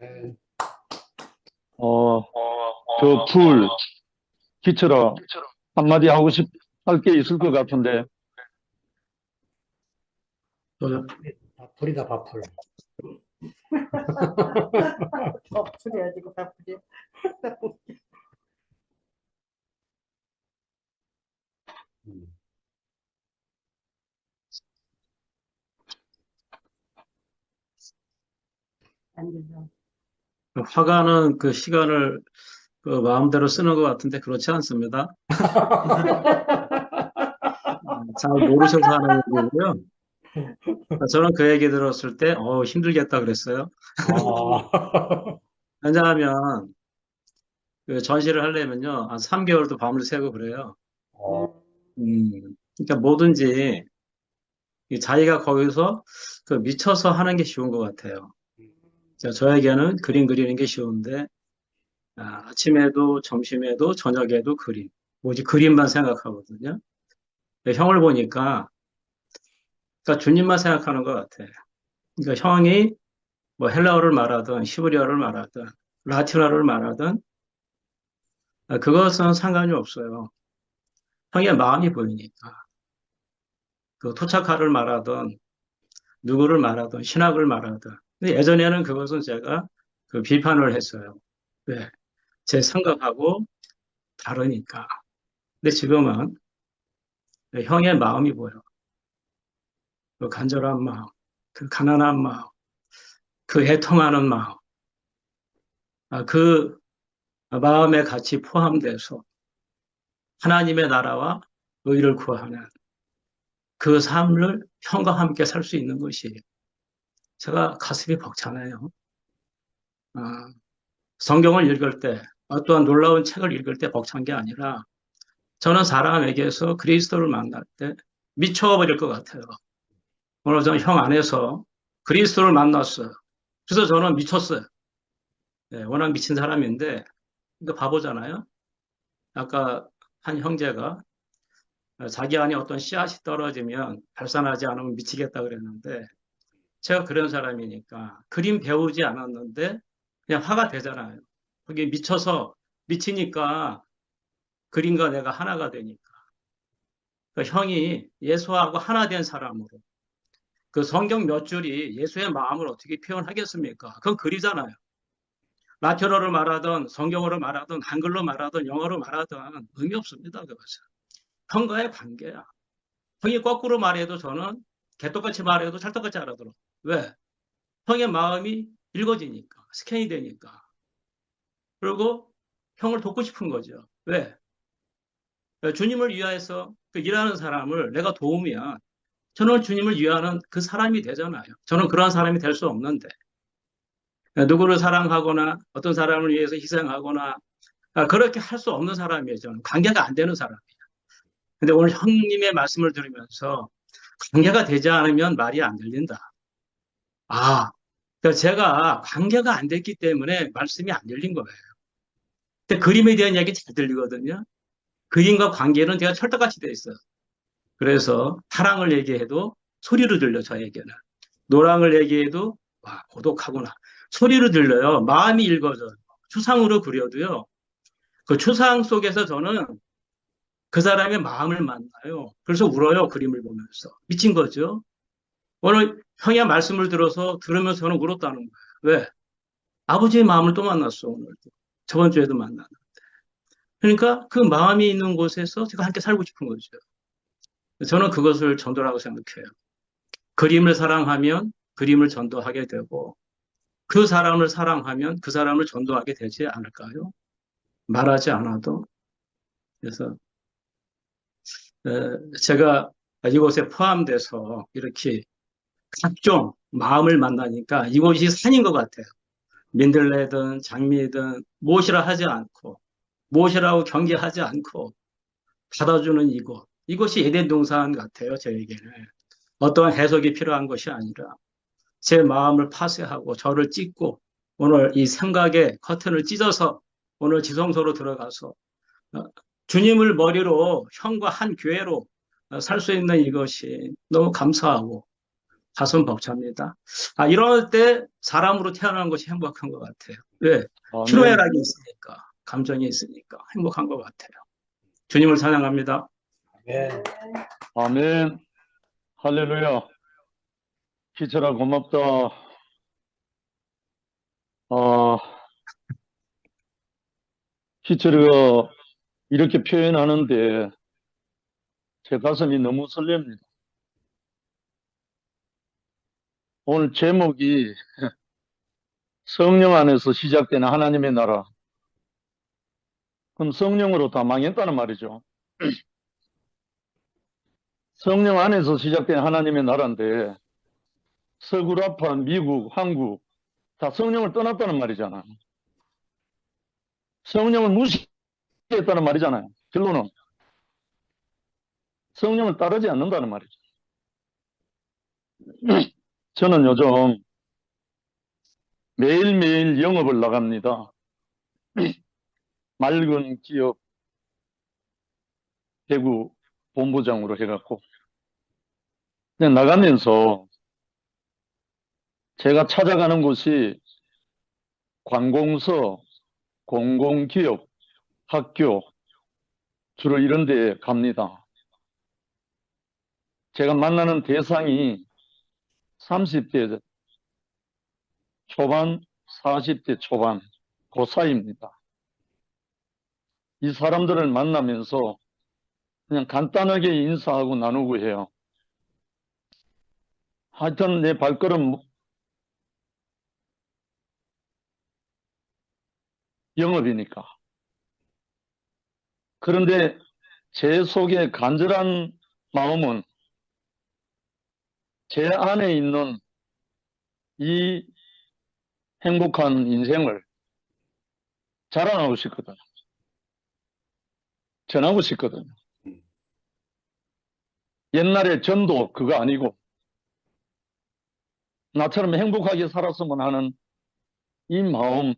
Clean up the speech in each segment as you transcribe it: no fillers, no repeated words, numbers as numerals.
네. 어, 저 기철아, 한마디 할 게 있을 것 같은데, 또 바풀이다, 바풀. 바쁘지, 지금 바쁘지. 음. 앉아서. 화가는 그 시간을 그 마음대로 쓰는 것 같은데 그렇지 않습니다. 잘 모르셔서 하는 얘기고요. 저는 그 얘기 들었을 때, 힘들겠다 그랬어요. 아, 왜냐하면 그 전시를 하려면요, 한 3개월도 밤을 새고 그래요. 어, 그러니까 뭐든지 이 자기가 거기서 그 미쳐서 하는 게 쉬운 것 같아요. 저에게는 그림 그리는 게 쉬운데, 아침에도 점심에도 저녁에도 그림. 오직 그림만 생각하거든요. 형을 보니까, 그러니까 주님만 생각하는 것 같아요. 그러니까 형이 뭐 헬라어를 말하든 히브리어를 말하든 라틴어를 말하든 그것은 상관이 없어요. 형의 마음이 보이니까. 그 토착화를 말하든 누구를 말하든 신학을 말하든. 근데 예전에는 그것은 제가 그 비판을 했어요. 왜? 제 생각하고 다르니까. 근데 지금은 형의 마음이 보여. 그 간절한 마음, 그 가난한 마음, 그 애통하는 마음, 그 마음에 같이 포함돼서 하나님의 나라와 의를 구하는 그 삶을 형과 함께 살 수 있는 것이 제가 가슴이 벅차네요. 아, 성경을 읽을 때 어떠한 놀라운 책을 읽을 때 벅찬 게 아니라 저는 사람에게서 그리스도를 만날 때 미쳐버릴 것 같아요. 오늘 저는 형 안에서 그리스도를 만났어요. 그래서 저는 미쳤어요. 네, 워낙 미친 사람인데 그러니까 바보잖아요. 아까 한 형제가 자기 안에 어떤 씨앗이 떨어지면 발산하지 않으면 미치겠다 그랬는데 제가 그런 사람이니까 그림 배우지 않았는데 그냥 화가 되잖아요. 거기 미쳐서 미치니까 그림과 내가 하나가 되니까. 그러니까 형이 예수하고 하나 된 사람으로 그 성경 몇 줄이 예수의 마음을 어떻게 표현하겠습니까? 그건 글이잖아요. 라틴어를 말하든 성경어로 말하든 한글로 말하든 영어로 말하든 의미 없습니다. 그것은. 형과의 관계야. 형이 거꾸로 말해도 저는 개떡같이 말해도 찰떡같이 알아들어. 왜? 형의 마음이 읽어지니까, 스캔이 되니까. 그리고 형을 돕고 싶은 거죠. 왜? 주님을 위하여서 그 일하는 사람을 내가 도우면 저는 주님을 위하는 그 사람이 되잖아요. 저는 그러한 사람이 될 수 없는데. 누구를 사랑하거나 어떤 사람을 위해서 희생하거나 그렇게 할 수 없는 사람이에요. 저는 관계가 안 되는 사람이에요. 근데 오늘 형님의 말씀을 들으면서 관계가 되지 않으면 말이 안 들린다. 그러니까 제가 관계가 안 됐기 때문에 말씀이 안 들린 거예요. 근데 그림에 대한 이야기 잘 들리거든요. 그림과 관계는 제가 철떡같이 돼 있어요. 그래서 사랑을 얘기해도 소리로 들려, 저에게는. 노랑을 얘기해도, 와, 고독하구나. 소리로 들려요. 마음이 읽어져요. 추상으로 그려도요. 그 추상 속에서 저는 그 사람의 마음을 만나요. 그래서 울어요. 그림을 보면서. 미친 거죠. 오늘 형의 말씀을 들으면서 저는 울었다는 거예요. 왜? 아버지의 마음을 또 만났어, 오늘도. 저번 주에도 만났는데. 그러니까 그 마음이 있는 곳에서 제가 함께 살고 싶은 거죠. 저는 그것을 전도라고 생각해요. 그림을 사랑하면 그림을 전도하게 되고, 그 사람을 사랑하면 그 사람을 전도하게 되지 않을까요? 말하지 않아도. 그래서, 제가 이곳에 포함돼서 이렇게 각종 마음을 만나니까 이곳이 산인 것 같아요. 민들레든 장미든 무엇이라 하지 않고, 무엇이라고 경계하지 않고, 받아주는 이곳. 이것이 에덴 동산 같아요, 저에게는. 어떠한 해석이 필요한 것이 아니라, 제 마음을 파쇄하고, 저를 찢고, 오늘 이 생각의 커튼을 찢어서, 오늘 지성소로 들어가서, 어, 주님을 머리로 형과 한 교회로 살 수 있는 이것이 너무 감사하고, 가슴 벅찹니다. 이럴 때 사람으로 태어난 것이 행복한 것 같아요. 왜? 아멘. 희노애락이 있으니까, 감정이 있으니까 행복한 것 같아요. 주님을 찬양합니다. 네. 아멘. 할렐루야. 기철아, 고맙다. 기철이가 이렇게 표현하는데 제 가슴이 너무 설렙니다. 오늘 제목이 성령 안에서 시작되는 하나님의 나라. 그럼 성령으로 다 망했다는 말이죠. 성령 안에서 시작된 하나님의 나라인데 서구라파, 미국, 한국 다 성령을 떠났다는 말이잖아요. 성령을 무시했다는 말이잖아요. 결론은 성령을 따르지 않는다는 말이죠. 저는 요즘 매일매일 영업을 나갑니다. 맑은 기업 대구 본부장으로 해갖고 그냥 나가면서 제가 찾아가는 곳이 관공서, 공공기업, 학교 주로 이런 데 갑니다. 제가 만나는 대상이 30대 초반, 40대 초반 그 사이입니다. 이 사람들을 만나면서 그냥 간단하게 인사하고 나누고 해요. 하여튼 내 발걸음 영업이니까. 그런데 제 속에 간절한 마음은 제 안에 있는 이 행복한 인생을 자랑하고 싶거든요. 전하고 싶거든요. 옛날에 전도 그거 아니고 나처럼 행복하게 살았으면 하는 이 마음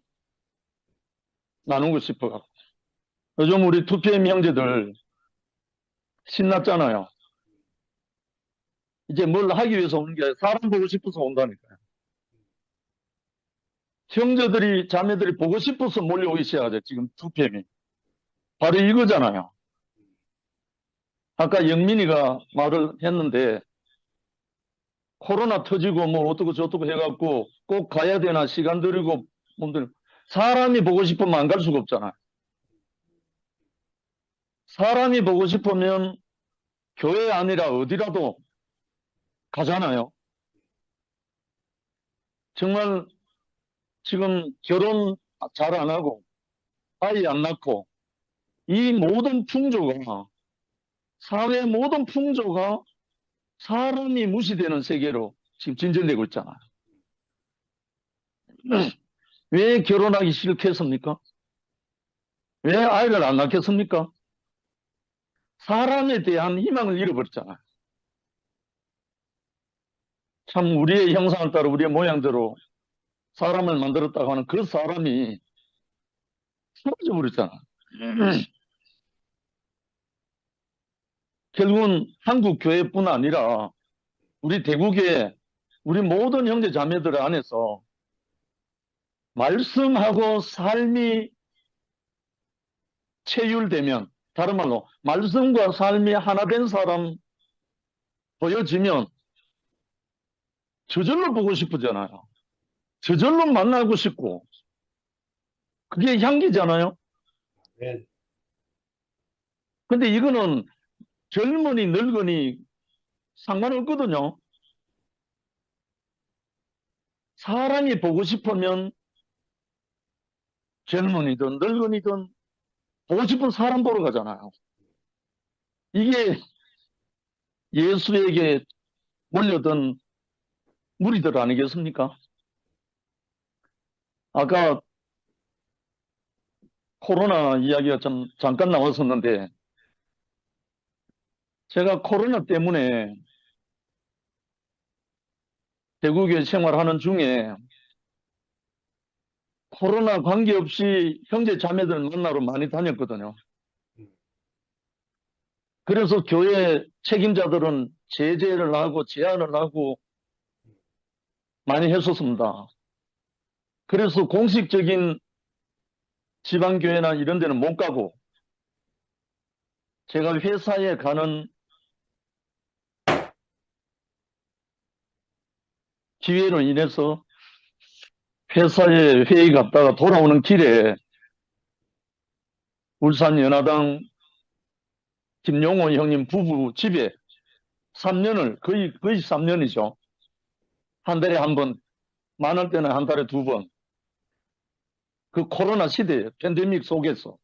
나누고 싶어갖고. 요즘 우리 2PM 형제들 신났잖아요. 이제 뭘 하기 위해서 오는 게 아니라 사람 보고 싶어서 온다니까요. 형제들이, 자매들이 보고 싶어서 몰려오기 시작하죠. 지금 2PM이. 바로 이거잖아요. 아까 영민이가 말을 했는데 코로나 터지고 뭐 어떻고 저떻고 해갖고 꼭 가야 되나 시간 들이고 몸들 사람이 보고 싶으면 안 갈 수가 없잖아요. 사람이 보고 싶으면 교회 아니라 어디라도 가잖아요. 정말 지금 결혼 잘 안 하고 아이 안 낳고 이 모든 풍조가 사회 모든 풍조가 사람이 무시되는 세계로 지금 진전되고 있잖아요. 왜 결혼하기 싫겠습니까? 왜 아이를 안 낳겠습니까? 사람에 대한 희망을 잃어버렸잖아요. 참 우리의 형상을 따라 우리의 모양대로 사람을 만들었다고 하는 그 사람이 사라져 버렸잖아요. 결국은 한국 교회뿐 아니라 우리 대국의 우리 모든 형제 자매들 안에서 말씀하고 삶이 체율되면, 다른 말로 말씀과 삶이 하나 된 사람 보여지면 저절로 보고 싶으잖아요. 저절로 만나고 싶고 그게 향기잖아요. 네. 근데 이거는 젊은이 늙은이 상관없거든요. 사람이 보고 싶으면 젊은이든 늙은이든 보고 싶은 사람 보러 가잖아요. 이게 예수에게 몰려든 무리들 아니겠습니까? 아까 코로나 이야기가 좀 잠깐 나왔었는데 제가 코로나 때문에 대구교회 생활하는 중에 코로나 관계없이 형제 자매들 만나러 많이 다녔거든요. 그래서 교회 책임자들은 제재를 하고 제한을 하고 많이 했었습니다. 그래서 공식적인 지방교회나 이런 데는 못 가고, 제가 회사에 가는 기회로 인해서 회사에 회의 갔다가 돌아오는 길에 울산 연화당 김용호 형님 부부 집에 3년을, 거의 3년이죠. 한 달에 한 번, 많을 때는 한 달에 두 번. 그 코로나 시대, 팬데믹 속에서.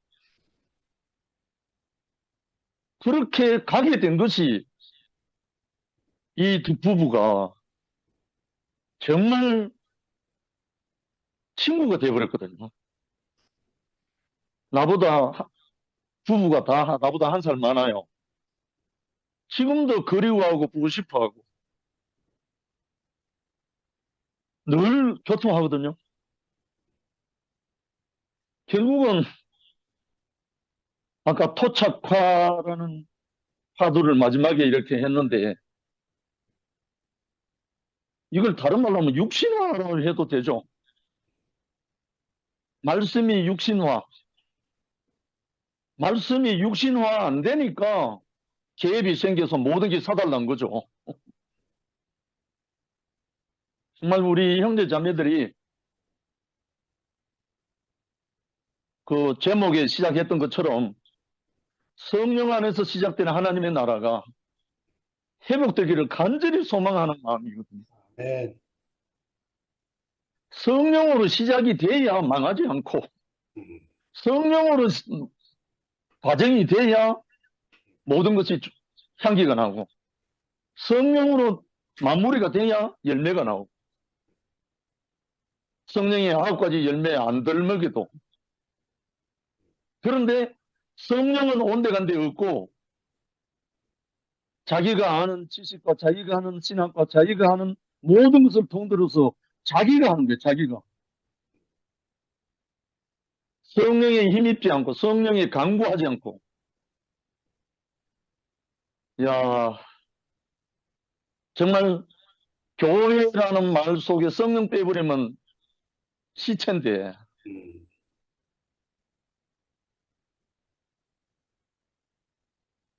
그렇게 가게 된 것이 이 두 부부가 정말 친구가 되어버렸거든요. 부부가 다 나보다 한 살 많아요. 지금도 그리워하고 보고 싶어 하고, 늘 교통하거든요. 결국은 아까 토착화라는 화두를 마지막에 이렇게 했는데, 이걸 다른 말로 하면 육신화라고 해도 되죠. 말씀이 육신화. 말씀이 육신화 안 되니까 계획이 생겨서 모든 게 사달란 거죠. 정말 우리 형제 자매들이 그 제목에 시작했던 것처럼 성령 안에서 시작되는 하나님의 나라가 회복되기를 간절히 소망하는 마음이거든요. 아멘. 성령으로 시작이 돼야 망하지 않고, 음, 성령으로 과정이 돼야 모든 것이 향기가 나고, 성령으로 마무리가 돼야 열매가 나오고, 성령의 9가지 열매 안 덜먹여도. 그런데 성령은 온데간데 없고, 자기가 아는 지식과 자기가 하는 신학과 자기가 하는 모든 것을 통틀어서 자기가 하는 거예요, 자기가. 성령에 힘입지 않고, 성령에 강구하지 않고. 야, 정말 교회라는 말 속에 성령 빼버리면 시체인데, 음,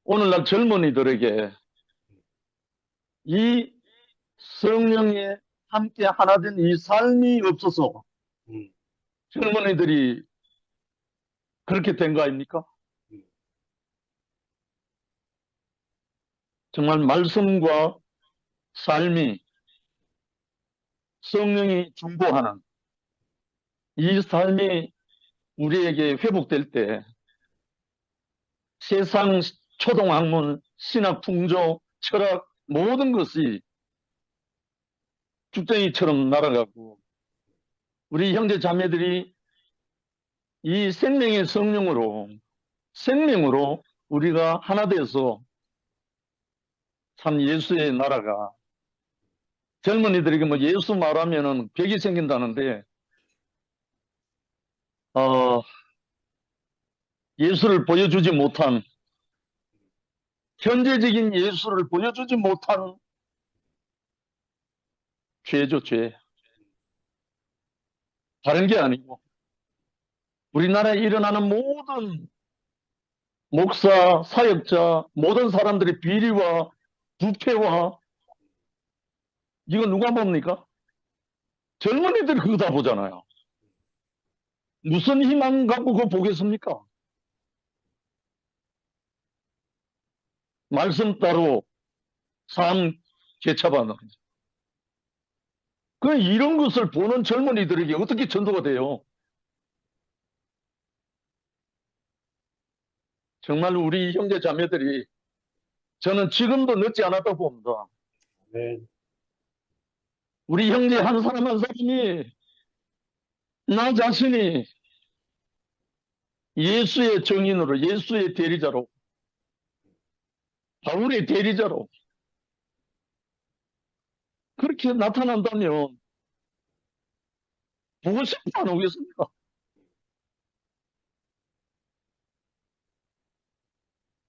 오늘날 젊은이들에게 이 성령에 함께 하나 된 이 삶이 없어서 음, 젊은이들이 그렇게 된 거 아닙니까? 음. 정말 말씀과 삶이 성령이 중보하는 이 삶이 우리에게 회복될 때 세상 초동학문, 신학 풍조, 철학 모든 것이 쭉정이처럼 날아가고 우리 형제 자매들이 이 생명의 생명으로 우리가 하나 되어서 참 예수의 나라가 젊은이들에게 뭐 예수 말하면은 벽이 생긴다는데 예수를 보여주지 못한 현재적인 예수를 보여주지 못한 죄죠, 죄. 다른 게 아니고 우리나라에 일어나는 모든 목사, 사역자, 모든 사람들의 비리와 부패와 이거 누가 봅니까? 젊은이들이 그거 다 보잖아요. 무슨 희망 갖고 그거 보겠습니까? 말씀 따로 삶 개차반은. 그 이런 것을 보는 젊은이들에게 어떻게 전도가 돼요? 정말 우리 형제 자매들이 저는 지금도 늦지 않았다고 봅니다. 아멘. 우리 형제 한 사람 한 사람이 나 자신이 예수의 증인으로 예수의 대리자로 바울의 대리자로 그렇게 나타난다면 보고 싶지 안 오겠습니까?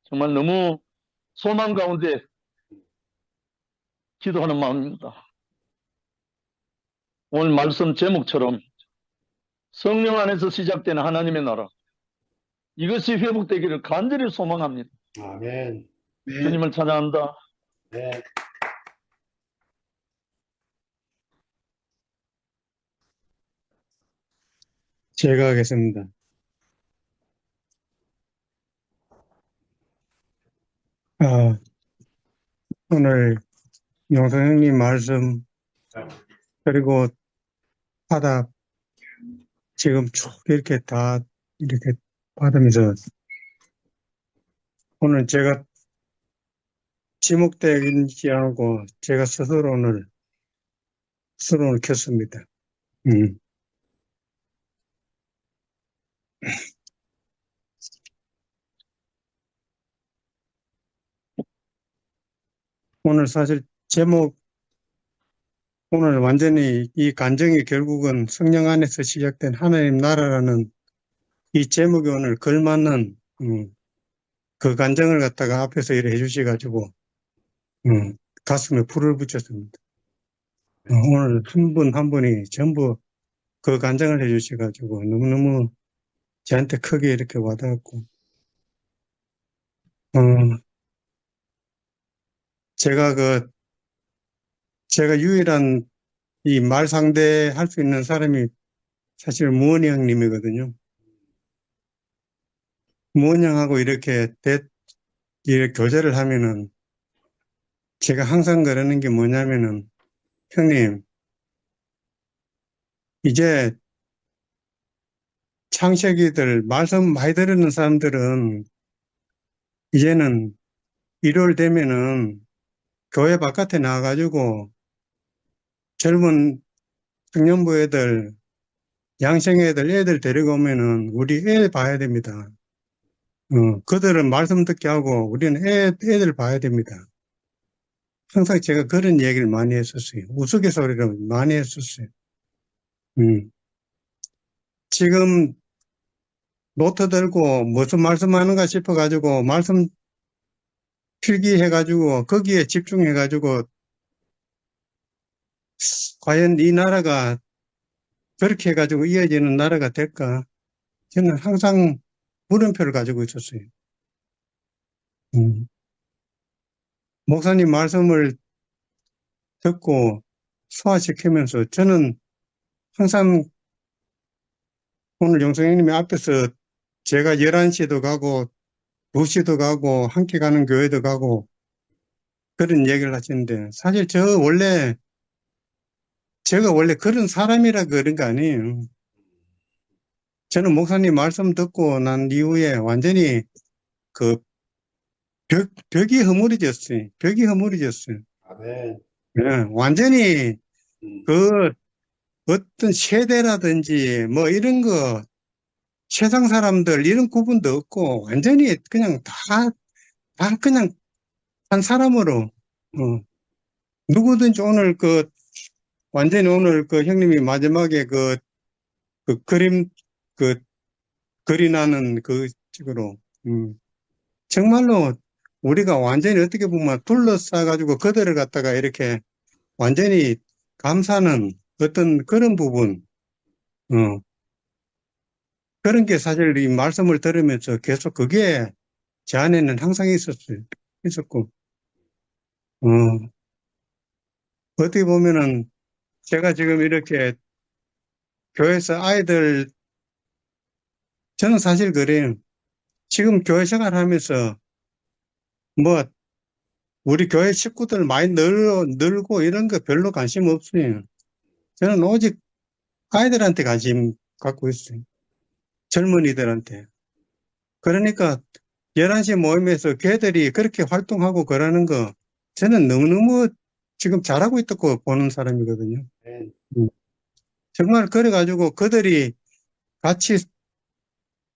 정말 너무 소망 가운데 기도하는 마음입니다. 오늘 말씀 제목처럼 성령 안에서 시작되는 하나님의 나라, 이것이 회복되기를 간절히 소망합니다. 아멘. 네. 주님을 찬양한다. 네. 제가 하겠습니다. 아, 오늘 영성 형님 말씀, 그리고 하다 지금 쭉 이렇게 다 이렇게 받으면서 오늘 제가 지목되지 않고 제가 스스로 오늘 스스로 켰습니다. 오늘 사실 제목, 오늘 완전히 이 간증이 결국은 성령 안에서 시작된 하나님 나라라는 이 제목이 오늘 걸맞는, 그 간증을 갖다가 앞에서 이렇게 해주셔가지고, 가슴에 불을 붙였습니다. 오늘 한 분 한 분이 전부 그 간증을 해주셔가지고 너무너무 저한테 크게 이렇게 와닿았고, 제가 유일한 이 말 상대할 수 있는 사람이 사실 무원이 형님이거든요. 무원이 형하고 이렇게 교제를 하면은 제가 항상 그러는 게 뭐냐면은, 형님, 이제 창세기들 말씀 많이 들은 사람들은 이제는 일요일 되면은 교회 바깥에 나와가지고 젊은 청년부 애들, 양생 애들 데리고 오면은 우리 애 봐야 됩니다. 그들은 말씀 듣게 하고 우리는 애들 봐야 됩니다. 항상 제가 그런 얘기를 많이 했었어요. 우스갯소리로 많이 했었어요. 지금 노트 들고 무슨 말씀하는가 싶어가지고 말씀 필기해가지고 거기에 집중해가지고 과연 이 나라가 그렇게 해가지고 이어지는 나라가 될까? 저는 항상 물음표를 가지고 있었어요. 목사님 말씀을 듣고 소화시키면서 저는 항상 오늘 영성형님이 앞에서 제가 11시도 가고 2시도 가고 함께 가는 교회도 가고 그런 얘기를 하시는데 사실 제가 원래 그런 사람이라 그런 거 아니에요. 저는 목사님 말씀 듣고 난 이후에 완전히 그 벽이 허물어졌어요. 벽이 허물어졌어요. 아멘. 네, 완전히 음. 그 어떤 세대라든지 뭐 이런 거 세상 사람들 이런 구분도 없고 완전히 그냥 다 그냥 한 사람으로 누구든지 오늘 완전히 오늘 형님이 마지막에 그림 그리 나는 그 식으로 정말로 우리가 완전히 어떻게 보면 둘러싸가지고 그들을 갖다가 이렇게 완전히 감싸는 어떤 그런 부분, 그런 게 사실 이 말씀을 들으면서 계속 그게 제 안에는 항상 있었고, 어떻게 보면은 제가 지금 이렇게 교회에서 저는 사실 그래요. 지금 교회 생활 하면서 뭐, 우리 교회 식구들 많이 늘고 이런 거 별로 관심 없어요. 저는 오직 아이들한테 관심 갖고 있어요. 젊은이들한테. 그러니까 11시 모임에서 걔들이 그렇게 활동하고 그러는 거 저는 너무너무 지금 잘하고 있다고 보는 사람이거든요. 아멘. 정말 그래가지고 그들이 같이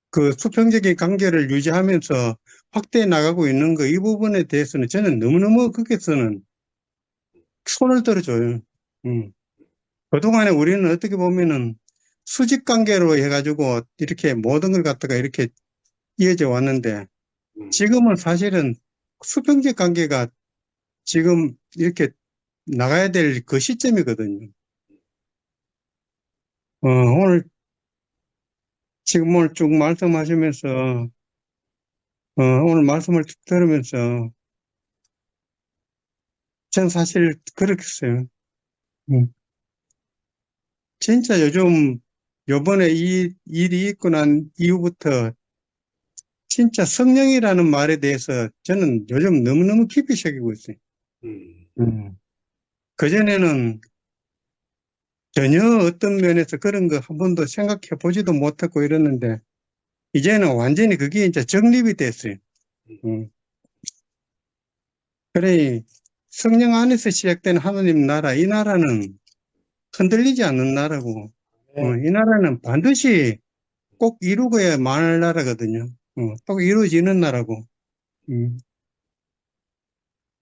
그 수평적인 관계를 유지하면서 확대해 나가고 있는 거 이 부분에 대해서는 저는 너무너무 거기서는 손을 들어줘요. 그동안에 우리는 어떻게 보면은 수직 관계로 해가지고 이렇게 모든 걸 갖다가 이렇게 이어져 왔는데 지금은 사실은 수평적 관계가 지금 이렇게 나가야 될 그 시점이거든요. 오늘, 지금 오늘 쭉 말씀하시면서, 오늘 말씀을 쭉 들으면서, 전 사실 그렇겠어요. 음, 진짜 요번에 이 일이 있고 난 이후부터 진짜 성령이라는 말에 대해서 저는 요즘 너무너무 깊이 새기고 있어요. 음. 그전에는 전혀 어떤 면에서 그런 거 한 번도 생각해 보지도 못했고 이랬는데, 이제는 완전히 그게 이제 정립이 됐어요. 음. 그래, 성령 안에서 시작된 하나님 나라, 이 나라는 흔들리지 않는 나라고, 아멘. 이 나라는 반드시 꼭 이루고야 말 나라거든요. 꼭 이루어지는 나라고. 음.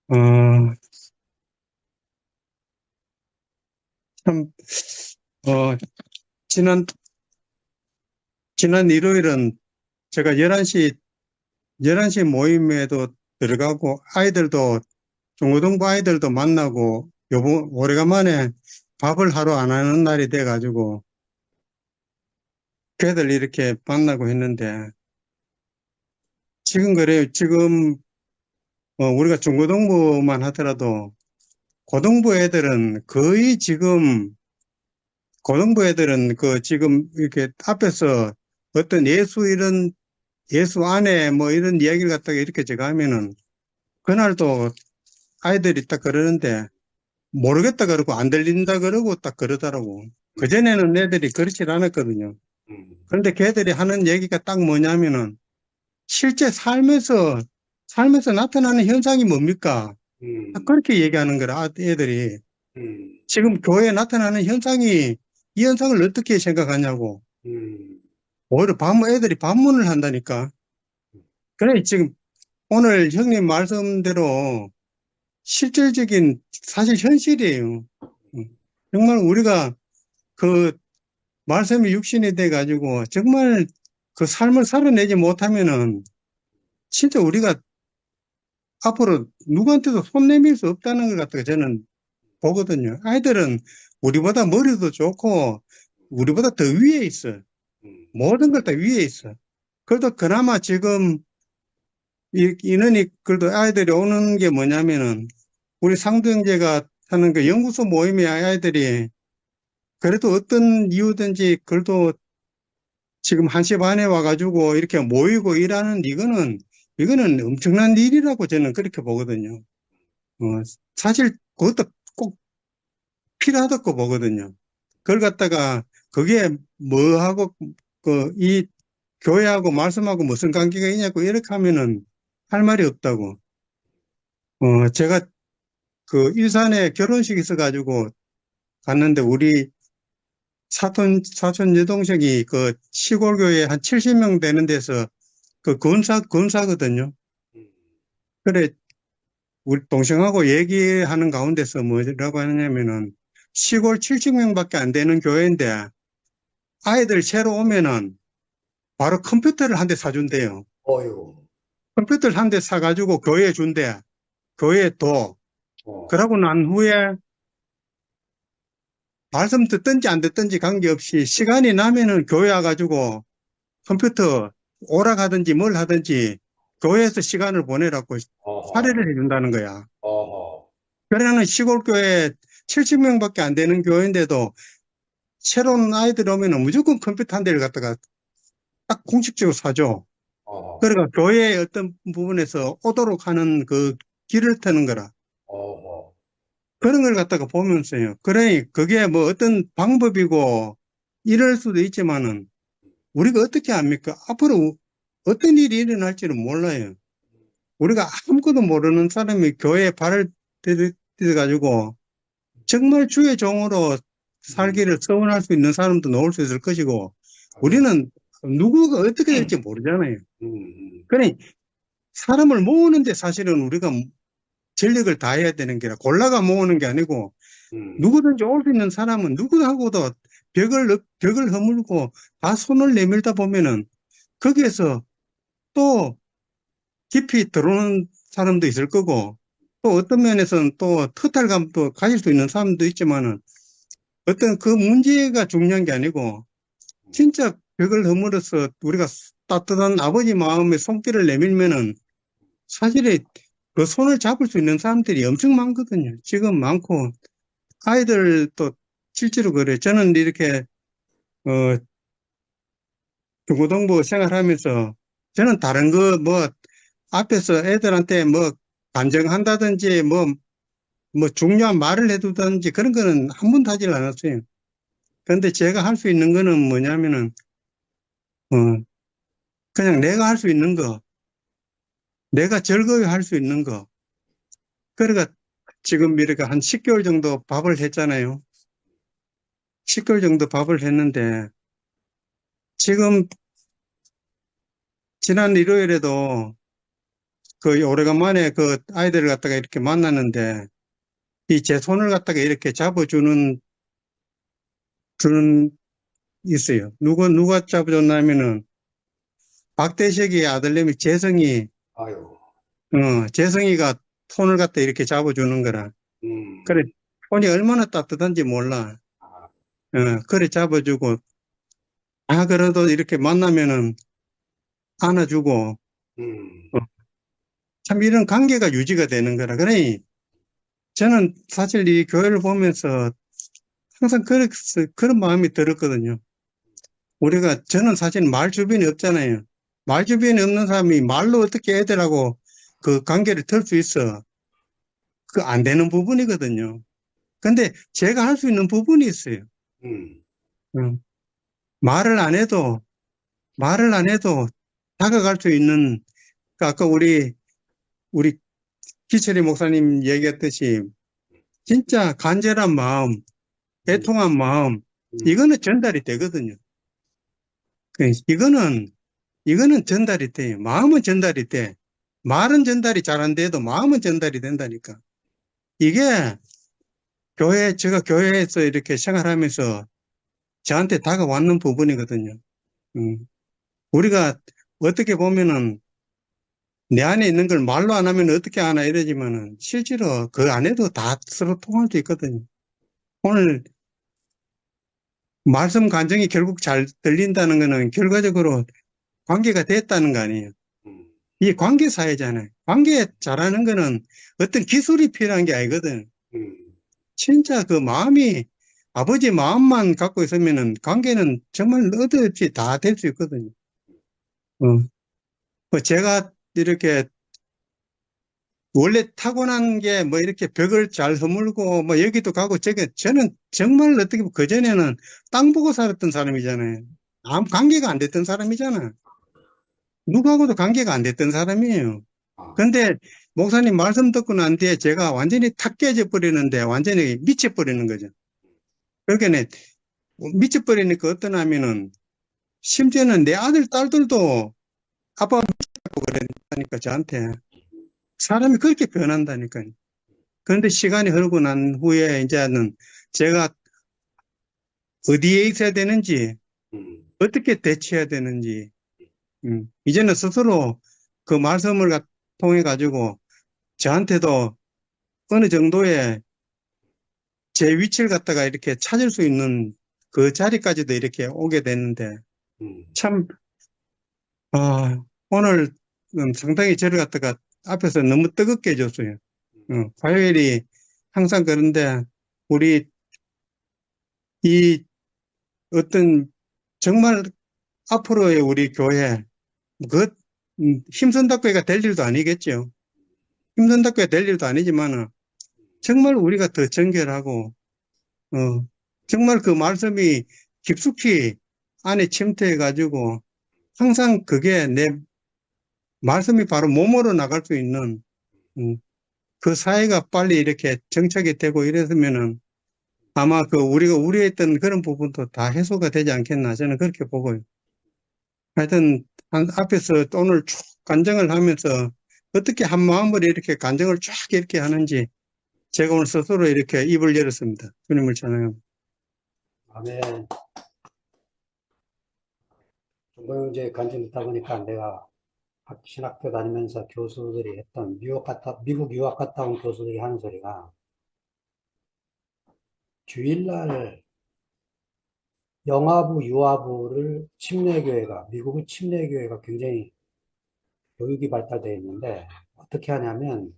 어, 참, 어, 지난, 지난 일요일은 제가 11시 모임에도 들어가고, 중고등부 아이들도 만나고, 오래간만에 밥을 하러 안 하는 날이 돼가지고, 걔들 이렇게 만나고 했는데, 지금 그래요. 지금, 우리가 중고등부만 하더라도, 고등부 애들은 거의 지금, 고등부 애들은 지금 이렇게 앞에서 어떤 예수 안에 뭐 이런 이야기를 갖다가 이렇게 제가 하면은, 그날도 아이들이 딱 그러는데, 모르겠다 그러고 안 들린다 그러고 딱 그러더라고. 그전에는 애들이 그렇지 않았거든요. 음. 그런데 걔들이 하는 얘기가 딱 뭐냐면은, 실제 살면서 나타나는 현상이 뭡니까? 딱 음. 그렇게 얘기하는 거라, 애들이. 음. 지금 교회에 나타나는 현상이, 이 현상을 어떻게 생각하냐고. 음. 오히려 애들이 반문을 한다니까. 그래, 지금 오늘 형님 말씀대로 실질적인, 사실 현실이에요. 정말 우리가 그 말씀이 육신이 돼가지고 정말 그 삶을 살아내지 못하면은 진짜 우리가 앞으로 누구한테도 손 내밀 수 없다는 것 같아요. 저는 보거든요. 아이들은 우리보다 머리도 좋고 우리보다 더 위에 있어. 음. 모든 걸 다 위에 있어. 그래도 그나마 지금 인원이 그래도 아이들이 오는 게 뭐냐면은 우리 상도형제가 하는 그 연구소 모임에 아이들이 그래도 어떤 이유든지 그래도 지금 1시 반에 와가지고 이렇게 모이고 일하는 이거는 엄청난 일이라고 저는 그렇게 보거든요. 사실 그것도 꼭 필요하다고 보거든요. 그걸 갖다가 그게 뭐하고 이 교회하고 말씀하고 무슨 관계가 있냐고 이렇게 하면은 할 말이 없다고. 제가 그 일산에 결혼식 있어가지고 갔는데 우리 사촌 여동생이 그 시골 교회 한 70명 되는 데서 그 권사거든요. 음. 그래, 우리 동생하고 얘기하는 가운데서 뭐라고 하느냐면은 시골 70명밖에 안 되는 교회인데 아이들 새로 오면은 바로 컴퓨터를 한 대 사준대요. 어유. 컴퓨터를 한 대 사가지고 교회에 준대. 교회에 둬. 어. 그러고 난 후에 말씀 듣든지 안 듣든지 관계없이 시간이 나면은 교회 와가지고 컴퓨터 오락하든지 뭘 하든지 교회에서 시간을 보내라고 어허. 사례를 해준다는 거야. 어허. 그러는 시골교회 70명밖에 안 되는 교회인데도 새로운 아이들 오면은 무조건 컴퓨터 한 대를 갖다가 딱 공식적으로 사줘. 어허. 그러니까 교회의 어떤 부분에서 오도록 하는 그 길을 트는 거라. 어허. 그런 걸 갖다가 보면서요. 그래, 그게 뭐 어떤 방법이고 이럴 수도 있지만은 우리가 어떻게 합니까? 앞으로 어떤 일이 일어날지는 몰라요. 우리가 아무것도 모르는 사람이 교회에 발을 들여가지고 정말 주의 종으로 살기를 서원할 수 있는 사람도 나올 수 있을 것이고, 우리는 누구가 어떻게 될지 모르잖아요. 그러니 사람을 모으는데 사실은 우리가 전력을 다해야 되는 게 아니라 골라가 모으는 게 아니고, 누구든지 올 수 있는 사람은 누구하고도 벽을 허물고 다 손을 내밀다 보면은 거기에서 또 깊이 들어오는 사람도 있을 거고, 또 어떤 면에서는 또 터탈감도 가질 수 있는 사람도 있지만은, 어떤 그 문제가 중요한 게 아니고, 진짜 벽을 허물어서 우리가 따뜻한 아버지 마음에 손길을 내밀면은 사실에 그 손을 잡을 수 있는 사람들이 엄청 많거든요. 지금 많고, 아이들도 실제로 그래. 저는 이렇게, 어, 중고등부 생활하면서 저는 다른 거 뭐 앞에서 애들한테 뭐 간증한다든지 뭐 중요한 말을 해두든지 그런 거는 한 번도 하질 않았어요. 그런데 제가 할 수 있는 거는 뭐냐면은, 어, 그냥 내가 할 수 있는 거, 내가 즐거워 할 수 있는 거. 그러니까 지금 이렇게 한 10개월 정도 밥을 했잖아요. 10개월 정도 밥을 했는데 지금 지난 일요일에도 그 오래간만에 그 아이들을 갖다가 이렇게 만났는데 이 제 손을 갖다가 이렇게 주는 있어요. 누가 잡아줬냐면은 박대식이 아들내미 아유, 재성이가 손을 갖다 이렇게 잡아주는 거라. 그래, 손이 얼마나 따뜻한지 몰라. 아, 그래 잡아주고, 그래도 이렇게 만나면은 안아주고, 음, 어, 참 이런 관계가 유지가 되는 거라. 그러니 저는 사실 이 교회를 보면서 항상 그런 마음이 들었거든요. 저는 사실 말 주변이 없잖아요. 말 주변이 없는 사람이 말로 어떻게 애들하고 그 관계를 털 수 있어. 그 안 되는 부분이거든요. 근데 제가 할 수 있는 부분이 있어요. 음, 음, 말을 안 해도, 말을 안 해도 다가갈 수 있는, 그 아까 우리 기철이 목사님 얘기했듯이 진짜 간절한 마음, 애통한 마음, 음, 이거는 전달이 되거든요. 이거는 전달이 돼요. 마음은 전달이 돼. 말은 전달이 잘 안 돼도 마음은 전달이 된다니까. 이게 제가 교회에서 이렇게 생활하면서 저한테 다가왔는 부분이거든요. 음, 우리가 어떻게 보면은 내 안에 있는 걸 말로 안 하면 어떻게 하나 이러지만은 실제로 그 안에도 다 서로 통할 수 있거든요. 오늘 말씀 간증이 결국 잘 들린다는 거는 결과적으로 관계가 됐다는 거 아니에요. 음, 이 관계 사회잖아요. 관계 잘하는 거는 어떤 기술이 필요한 게 아니거든. 음, 진짜 그 마음이 아버지 마음만 갖고 있으면은 관계는 정말 어디없이 다 될 수 있거든요. 어. 제가 이렇게 원래 타고난 게 뭐 이렇게 벽을 잘 허물고 뭐 여기도 가고 저는 정말 어떻게 보면 그전에는 땅 보고 살았던 사람이잖아요. 아무 관계가 안 됐던 사람이잖아. 누구하고도 관계가 안 됐던 사람이에요. 아, 근데 목사님 말씀 듣고 난 뒤에 제가 완전히 탁 깨져 버리는데 완전히 미쳐버리는 거죠. 그러니까 미쳐버리니까 어떠냐면은 심지어는 내 아들, 딸들도 아빠 미쳤다고 그랬다니까 저한테. 사람이 그렇게 변한다니까요. 그런데 시간이 흐르고 난 후에 이제는 제가 어디에 있어야 되는지, 음, 어떻게 대처해야 되는지, 이제는 스스로 그 말씀을 통해 가지고 저한테도 어느 정도의 제 위치를 갖다가 이렇게 찾을 수 있는 그 자리까지도 이렇게 오게 됐는데 음, 참, 오늘 상당히 저를 갖다가 앞에서 너무 뜨겁게 해줬어요. 화요일이 항상 그런데 우리 이 어떤 정말 앞으로의 우리 교회, 그, 힘쓴다고가 될 일도 아니겠죠. 힘쓴다고가 될 일도 아니지만은, 정말 우리가 더 정결하고, 어, 정말 그 말씀이 깊숙이 안에 침투해가지고, 항상 그게 내 말씀이 바로 몸으로 나갈 수 있는, 그 사회가 빨리 이렇게 정착이 되고 이랬으면은, 아마 그 우리가 우려했던 그런 부분도 다 해소가 되지 않겠나, 저는 그렇게 보고요. 하여튼 앞에서 오늘 쭉 간증을 하면서 어떻게 한 마음으로 이렇게 간증을 쫙 이렇게 하는지 제가 오늘 스스로 이렇게 입을 열었습니다. 주님을 찬양합니다. 아멘. 중고형제 간증 듣다 보니까 내가 신학교 다니면서 교수들이 했던 미국 유학 갔다 온 교수들이 하는 소리가 주일날 영아부, 유아부를 침례교회가, 미국은 침례교회가 굉장히 교육이 발달되어 있는데, 어떻게 하냐면,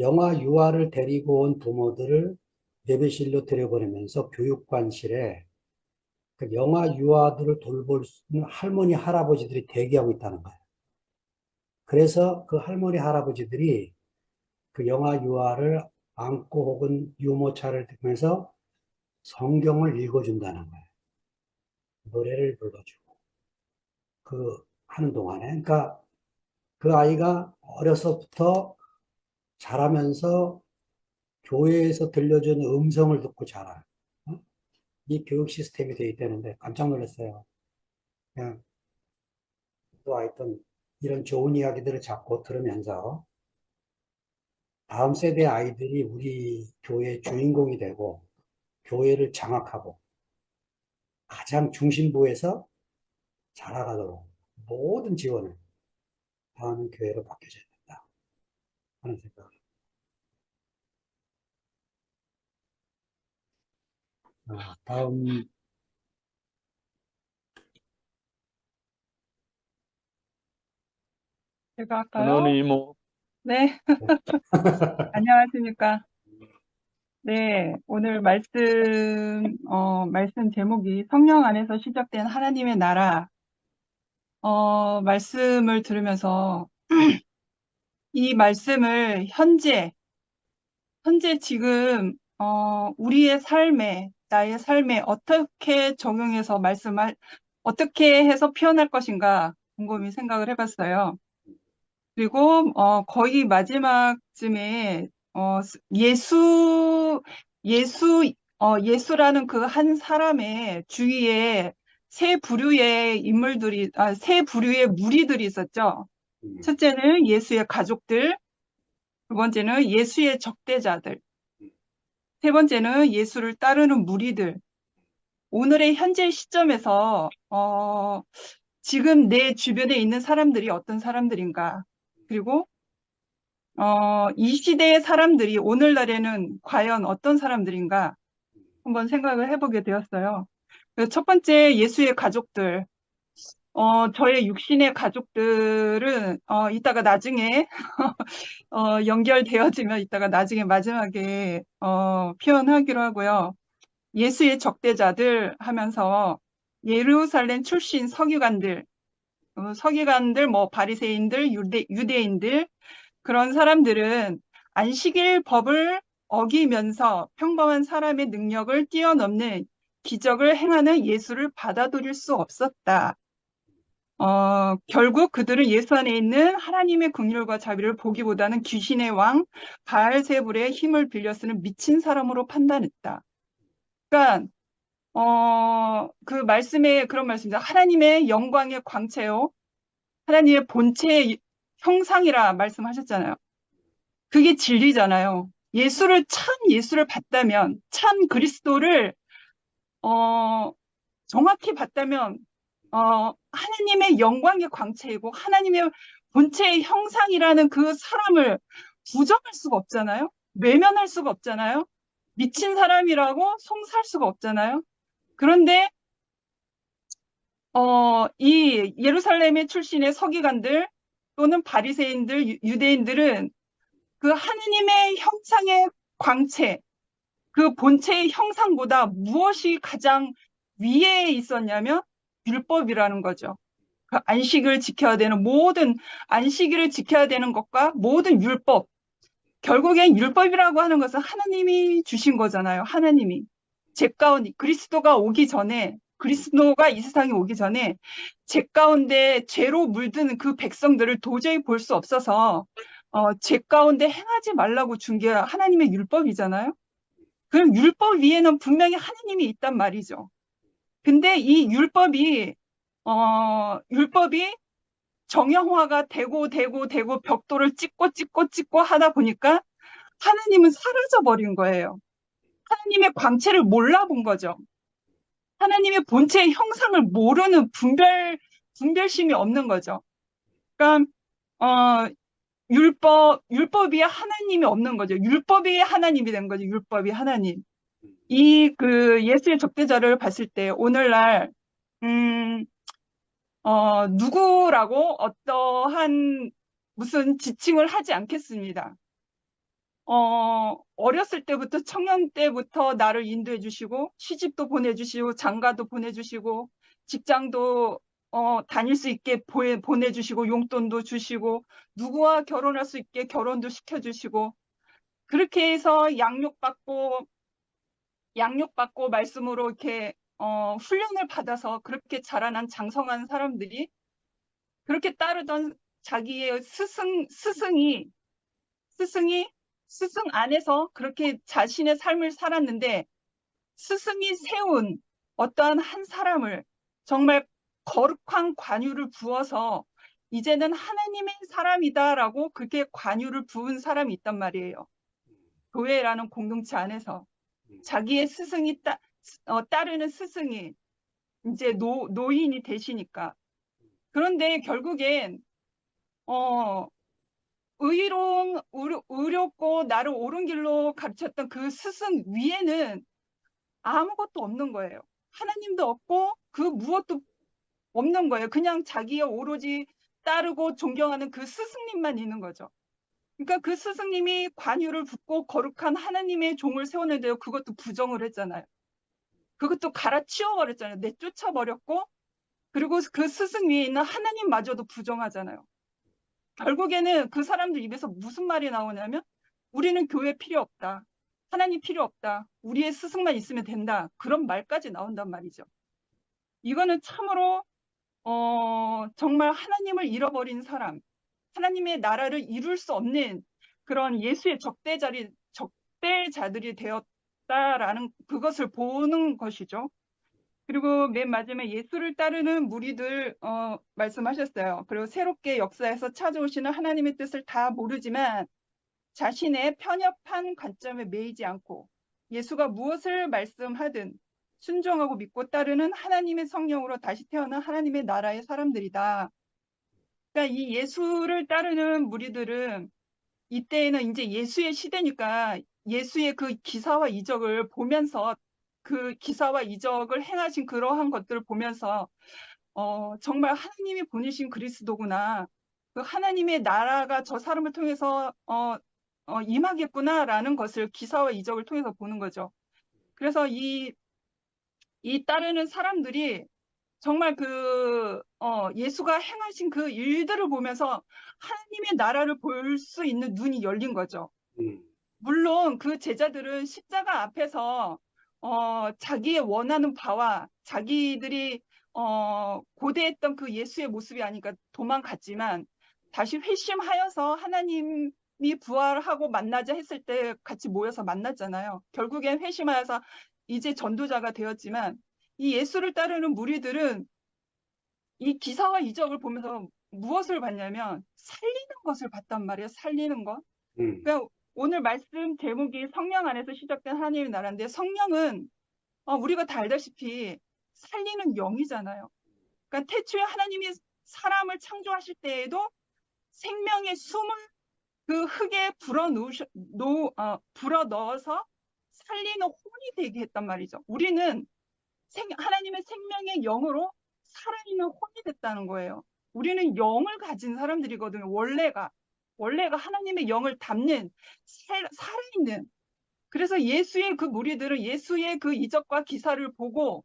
영아, 유아를 데리고 온 부모들을 예배실로 들여보내면서 교육관실에 그 영아, 유아들을 돌볼 수 있는 할머니, 할아버지들이 대기하고 있다는 거예요. 그래서 그 할머니, 할아버지들이 그 영아, 유아를 안고 혹은 유모차를 들면서 성경을 읽어준다는 거예요. 노래를 불러주고. 하는 동안에. 그러니까 그 아이가 어려서부터 자라면서 교회에서 들려주는 음성을 듣고 자라요. 어? 이 교육 시스템이 되어 있다는데 깜짝 놀랐어요. 그냥 또 하여튼 이런 좋은 이야기들을 자꾸 들으면서 다음 세대 아이들이 우리 교회의 주인공이 되고 교회를 장악하고 가장 중심부에서 자라가도록 모든 지원을 하는 교회로 바뀌어져야 된다 하는 생각을. 다음 제가 할까요? 은원이 뭐, 네, 안녕하십니까. 네, 오늘 말씀 제목이 성령 안에서 시작된 하나님의 나라, 말씀을 들으면서 이 말씀을 현재 지금, 우리의 삶에, 나의 삶에 어떻게 적용해서 어떻게 해서 표현할 것인가 곰곰이 생각을 해봤어요. 그리고 거의 마지막쯤에 예수라는 그 한 사람의 주위에 세 부류의 무리들이 있었죠. 첫째는 예수의 가족들, 두 번째는 예수의 적대자들, 세 번째는 예수를 따르는 무리들. 오늘의 현재 시점에서 지금 내 주변에 있는 사람들이 어떤 사람들인가? 그리고 이 시대의 사람들이 오늘날에는 과연 어떤 사람들인가 한번 생각을 해보게 되었어요. 그래서 첫 번째 예수의 가족들, 저의 육신의 가족들은 이따가 나중에 연결되어지면 이따가 나중에 마지막에 표현하기로 하고요. 예수의 적대자들 하면서 예루살렘 출신 서기관들, 뭐 바리새인들, 유대인들 그런 사람들은 안식일 법을 어기면서 평범한 사람의 능력을 뛰어넘는 기적을 행하는 예수를 받아들일 수 없었다. 결국 그들은 예수 안에 있는 하나님의 긍휼과 자비를 보기보다는 귀신의 왕 바알세불의 힘을 빌려 쓰는 미친 사람으로 판단했다. 그러니까 그 말씀에 그런 말씀입니다. 하나님의 영광의 광채요. 하나님의 본체의 형상이라 말씀하셨잖아요. 그게 진리잖아요. 예수를 봤다면, 참 그리스도를, 정확히 봤다면, 하나님의 영광의 광채이고, 하나님의 본체의 형상이라는 그 사람을 부정할 수가 없잖아요. 외면할 수가 없잖아요. 미친 사람이라고 송살 수가 없잖아요. 그런데, 이 예루살렘의 출신의 서기관들 또는 바리새인들, 유대인들은 그 하느님의 형상의 광채, 그 본체의 형상보다 무엇이 가장 위에 있었냐면 율법이라는 거죠. 그 안식일을 지켜야 되는 것과 모든 율법, 결국엔 율법이라고 하는 것은 하나님이 주신 거잖아요. 하나님이. 그리스도가 이 세상에 오기 전에 제 가운데 죄로 물든 그 백성들을 도저히 볼 수 없어서 제 가운데 행하지 말라고 준 게 하나님의 율법이잖아요. 그럼 율법 위에는 분명히 하나님이 있단 말이죠. 근데 이 율법이 정형화가 되고 벽돌을 찍고 하다 보니까 하나님은 사라져 버린 거예요. 하나님의 광채를 몰라본 거죠. 하나님의 본체의 형상을 모르는 분별심이 없는 거죠. 그러니까 율법 위에 하나님이 없는 거죠. 율법이 하나님이 된 거죠. 율법이 하나님. 이 그 예수의 적대자를 봤을 때 오늘날 음, 누구라고 어떠한 무슨 지칭을 하지 않겠습니다. 어렸을 때부터 청년 때부터 나를 인도해 주시고 시집도 보내주시고 장가도 보내주시고 직장도 다닐 수 있게 보내주시고 용돈도 주시고 누구와 결혼할 수 있게 결혼도 시켜주시고 그렇게 해서 양육받고 말씀으로 이렇게 훈련을 받아서 그렇게 자라난 장성한 사람들이 그렇게 따르던 자기의 스승이 스승 안에서 그렇게 자신의 삶을 살았는데 스승이 세운 어떠한 한 사람을 정말 거룩한 관유를 부어서 이제는 하나님의 사람이다라고 그렇게 관유를 부은 사람이 있단 말이에요. 교회라는 공동체 안에서 자기의 스승이 따르는 스승이 이제 노인이 되시니까. 그런데 결국엔 의롭고 나를 옳은 길로 가르쳤던 그 스승 위에는 아무것도 없는 거예요. 하나님도 없고 그 무엇도 없는 거예요. 그냥 자기의 오로지 따르고 존경하는 그 스승님만 있는 거죠. 그러니까 그 스승님이 관유를 붓고 거룩한 하나님의 종을 세웠는데요. 그것도 부정을 했잖아요. 그것도 갈아치워버렸잖아요. 내쫓아버렸고 그리고 그 스승 위에 있는 하나님마저도 부정하잖아요. 결국에는 그 사람들 입에서 무슨 말이 나오냐면 우리는 교회 필요 없다. 하나님 필요 없다. 우리의 스승만 있으면 된다. 그런 말까지 나온단 말이죠. 이거는 참으로 정말 하나님을 잃어버린 사람, 하나님의 나라를 이룰 수 없는 그런 예수의 적대자들이 되었다라는 그것을 보는 것이죠. 그리고 맨 마지막에 예수를 따르는 무리들 말씀하셨어요. 그리고 새롭게 역사에서 찾아오시는 하나님의 뜻을 다 모르지만 자신의 편협한 관점에 매이지 않고 예수가 무엇을 말씀하든 순종하고 믿고 따르는 하나님의 성령으로 다시 태어난 하나님의 나라의 사람들이다. 그러니까 이 예수를 따르는 무리들은 이때에는 이제 예수의 시대니까 예수의 그 기사와 이적을 보면서 그 기사와 이적을 행하신 그러한 것들을 보면서 정말 하나님이 보내신 그리스도구나. 그 하나님의 나라가 저 사람을 통해서 임하겠구나라는 것을 기사와 이적을 통해서 보는 거죠. 그래서 이 따르는 사람들이 정말 예수가 행하신 그 일들을 보면서 하나님의 나라를 볼 수 있는 눈이 열린 거죠. 물론 그 제자들은 십자가 앞에서 자기의 원하는 바와 자기들이 고대했던 그 예수의 모습이 아니까 도망갔지만 다시 회심하여서 하나님이 부활하고 만나자 했을 때 같이 모여서 만났잖아요. 결국엔 회심하여서 이제 전도자가 되었지만 이 예수를 따르는 무리들은 이 기사와 이적을 보면서 무엇을 봤냐면 살리는 것을 봤단 말이에요. 살리는 것. 그러니까 오늘 말씀 제목이 성령 안에서 시작된 하나님의 나라인데 성령은 우리가 다 알다시피 살리는 영이잖아요. 그러니까 태초에 하나님이 사람을 창조하실 때에도 생명의 숨을 그 흙에 불어 넣어서 살리는 혼이 되게 했단 말이죠. 우리는 하나님의 생명의 영으로 살아있는 혼이 됐다는 거예요. 우리는 영을 가진 사람들이거든요. 원래가 하나님의 영을 담는 살아있는. 그래서 예수의 그 무리들은 예수의 그 이적과 기사를 보고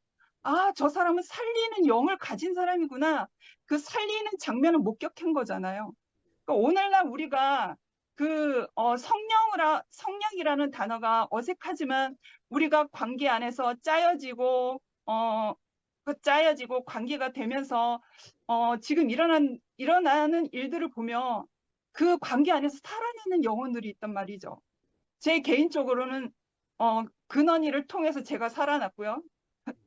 저 사람은 살리는 영을 가진 사람이구나. 그 살리는 장면을 목격한 거잖아요. 그러니까 오늘날 우리가 성령이라는 단어가 어색하지만 우리가 관계 안에서 짜여지고 관계가 되면서 지금 일어나는 일들을 보면 그 관계 안에서 살아내는 영혼들이 있단 말이죠. 제 개인적으로는 근원이를 통해서 제가 살아났고요.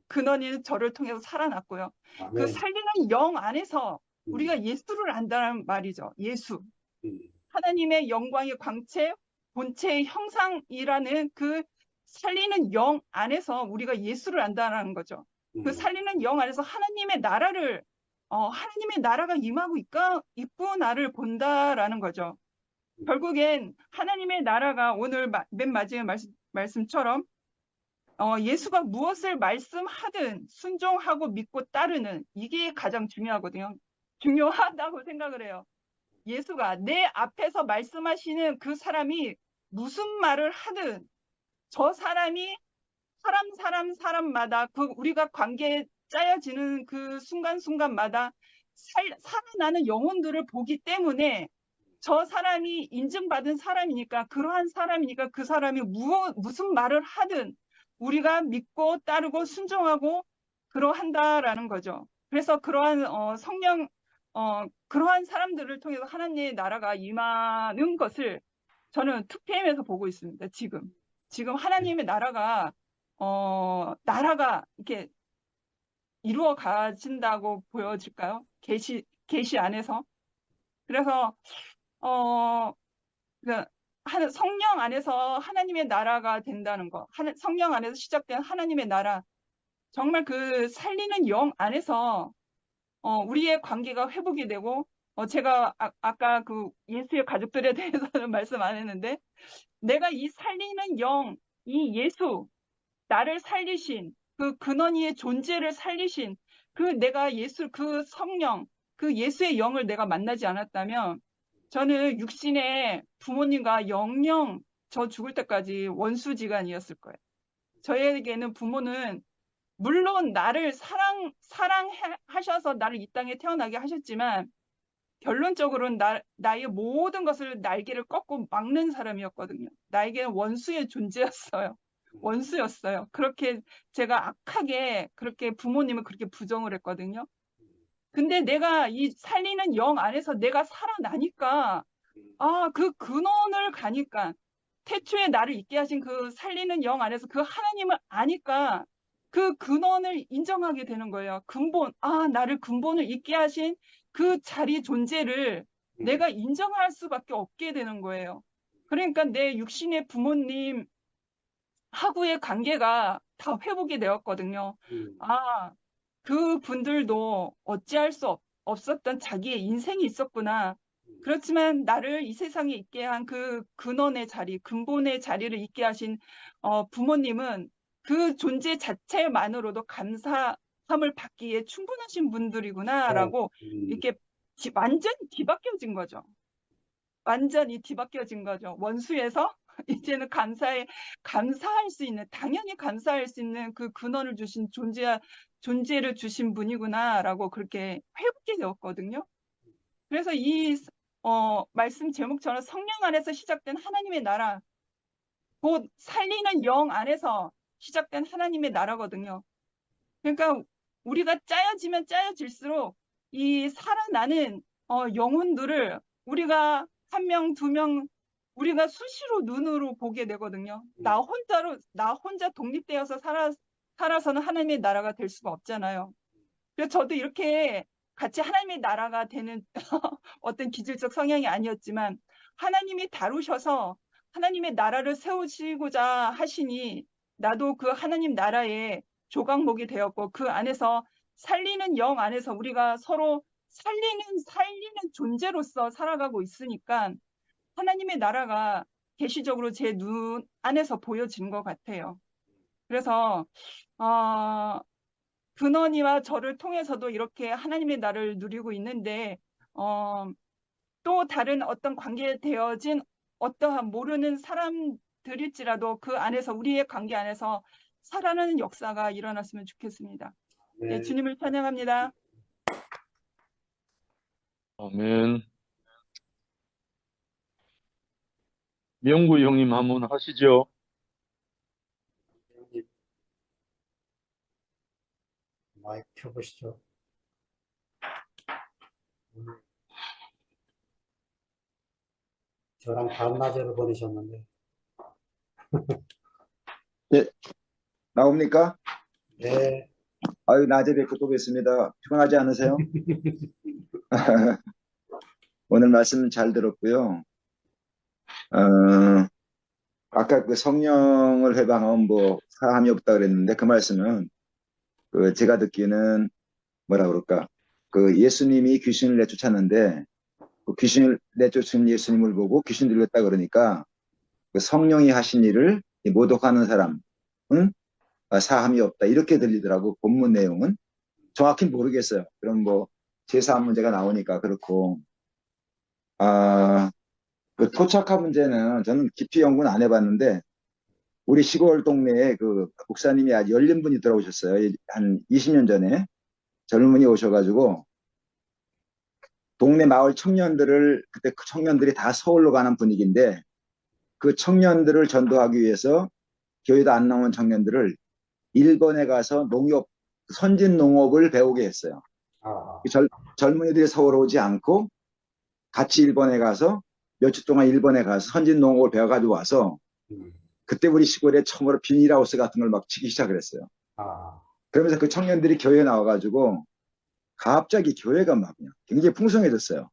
근원이는 저를 통해서 살아났고요. 그 살리는 영 안에서 우리가 예수를 안다는 말이죠. 예수. 하나님의 영광의 광채, 본체의 형상이라는 그 살리는 영 안에서 우리가 예수를 안다는 거죠. 그 살리는 영 안에서 하나님의 나라가 임하고 있구나를 본다라는 거죠. 결국엔 하나님의 나라가 오늘 맨 마지막 말씀처럼 예수가 무엇을 말씀하든 순종하고 믿고 따르는 이게 가장 중요하거든요. 중요하다고 생각을 해요. 예수가 내 앞에서 말씀하시는 그 사람이 무슨 말을 하든 저 사람이 사람마다 그 우리가 관계에 짜여지는 그 순간순간마다 살아나는 영혼들을 보기 때문에 저 사람이 인증받은 사람이니까 그러한 사람이니까 그 사람이 무슨 말을 하든 우리가 믿고 따르고 순종하고 그러한다라는 거죠. 그래서 그러한 성령 그러한 사람들을 통해서 하나님의 나라가 임하는 것을 저는 2PM에서 보고 있습니다. 지금 하나님의 나라가 이렇게 이루어 가진다고 보여질까요? 계시 안에서. 그래서 그 성령 안에서 하나님의 나라가 된다는 거, 성령 안에서 시작된 하나님의 나라, 정말 그 살리는 영 안에서 우리의 관계가 회복이 되고, 제가 아까 그 예수의 가족들에 대해서는 말씀 안 했는데, 내가 이 살리는 영, 이 예수, 나를 살리신, 그 근원이의 존재를 살리신, 내가 그 성령, 그 예수의 영을 내가 만나지 않았다면, 저는 육신의 부모님과 영영 저 죽을 때까지 원수지간이었을 거예요. 저에게는 부모는 물론 나를 사랑하셔서 나를 이 땅에 태어나게 하셨지만 결론적으로는 나의 모든 것을 날개를 꺾고 막는 사람이었거든요. 나에게는 원수의 존재였어요. 원수였어요. 그렇게 제가 악하게 그렇게 부모님을 그렇게 부정을 했거든요. 근데 내가 이 살리는 영 안에서 내가 살아나니까 그 근원을 가니까 태초에 나를 있게 하신 그 살리는 영 안에서 그 하나님을 아니까 그 근원을 인정하게 되는 거예요. 나를 근본을 있게 하신 그 자리 존재를 내가 인정할 수밖에 없게 되는 거예요. 그러니까 내 육신의 부모님 하고의 관계가 다 회복이 되었거든요. 그 분들도 어찌할 수 없었던 자기의 인생이 있었구나. 그렇지만 나를 이 세상에 있게 한 그 근원의 자리, 근본의 자리를 있게 하신 부모님은 그 존재 자체만으로도 감사함을 받기에 충분하신 분들이구나라고 이렇게 완전히 뒤바뀌어진 거죠. 완전히 뒤바뀌어진 거죠. 원수에서 이제는 감사할 수 있는, 당연히 감사할 수 있는 그 근원을 주신 존재를 주신 분이구나라고 그렇게 회복이 되었거든요. 그래서 이 말씀 제목처럼 성령 안에서 시작된 하나님의 나라, 곧 살리는 영 안에서 시작된 하나님의 나라거든요. 그러니까 우리가 짜여지면 짜여질수록 이 살아나는 영혼들을 우리가 1명, 2명 우리가 수시로 눈으로 보게 되거든요. 나 혼자 독립되어서 살아서는 하나님의 나라가 될 수가 없잖아요. 그래서 저도 이렇게 같이 하나님의 나라가 되는 어떤 기질적 성향이 아니었지만 하나님이 다루셔서 하나님의 나라를 세우시고자 하시니 나도 그 하나님 나라의 조각목이 되었고 그 안에서 살리는 영 안에서 우리가 서로 살리는 존재로서 살아가고 있으니까 하나님의 나라가 계시적으로 제 눈 안에서 보여진 것 같아요. 그래서 근원이와 저를 통해서도 이렇게 하나님의 나라를 누리고 있는데 또 다른 어떤 관계에 되어진 어떠한 모르는 사람들일지라도 그 안에서 우리의 관계 안에서 살아나는 역사가 일어났으면 좋겠습니다. 네, 주님을 찬양합니다. 아멘. 명구 형님 한번 하시죠. 마이크 켜보시죠. 저랑 반나절을 보내셨는데. 네, 나옵니까? 네. 아유, 낮에 뵙고 또 뵙습니다. 피곤하지 않으세요? 오늘 말씀 잘 들었고요. 아까 그 성령을 회방하면 뭐 사함이 없다 그랬는데 그 말씀은 그 제가 듣기는 뭐라 그럴까? 그 예수님이 귀신을 내쫓았는데 그 귀신을 내쫓은 예수님을 보고 귀신 들렸다 그러니까 그 성령이 하신 일을 모독하는 사람은 사함이 없다. 이렇게 들리더라고, 본문 내용은. 정확히 모르겠어요. 그럼 뭐, 제사함 문제가 나오니까 그렇고. 아, 그 토착화 문제는 저는 깊이 연구는 안 해봤는데, 우리 시골 동네에 그 목사님이 아주 열린 분이 들어오셨어요. 한 20년 전에. 젊은 분이 오셔가지고, 동네 마을 청년들을, 그때 그 청년들이 다 서울로 가는 분위기인데, 그 청년들을 전도하기 위해서 교회도 안 나온 청년들을 일본에 가서 농업, 선진 농업을 배우게 했어요. 아, 젊은이들이 서울 오지 않고 같이 일본에 가서 몇 주 동안 일본에 가서 선진 농업을 배워가지고 와서 음, 그때 우리 시골에 처음으로 비닐하우스 같은 걸 막 치기 시작을 했어요. 아, 그러면서 그 청년들이 교회에 나와가지고 갑자기 교회가 막 그냥 굉장히 풍성해졌어요.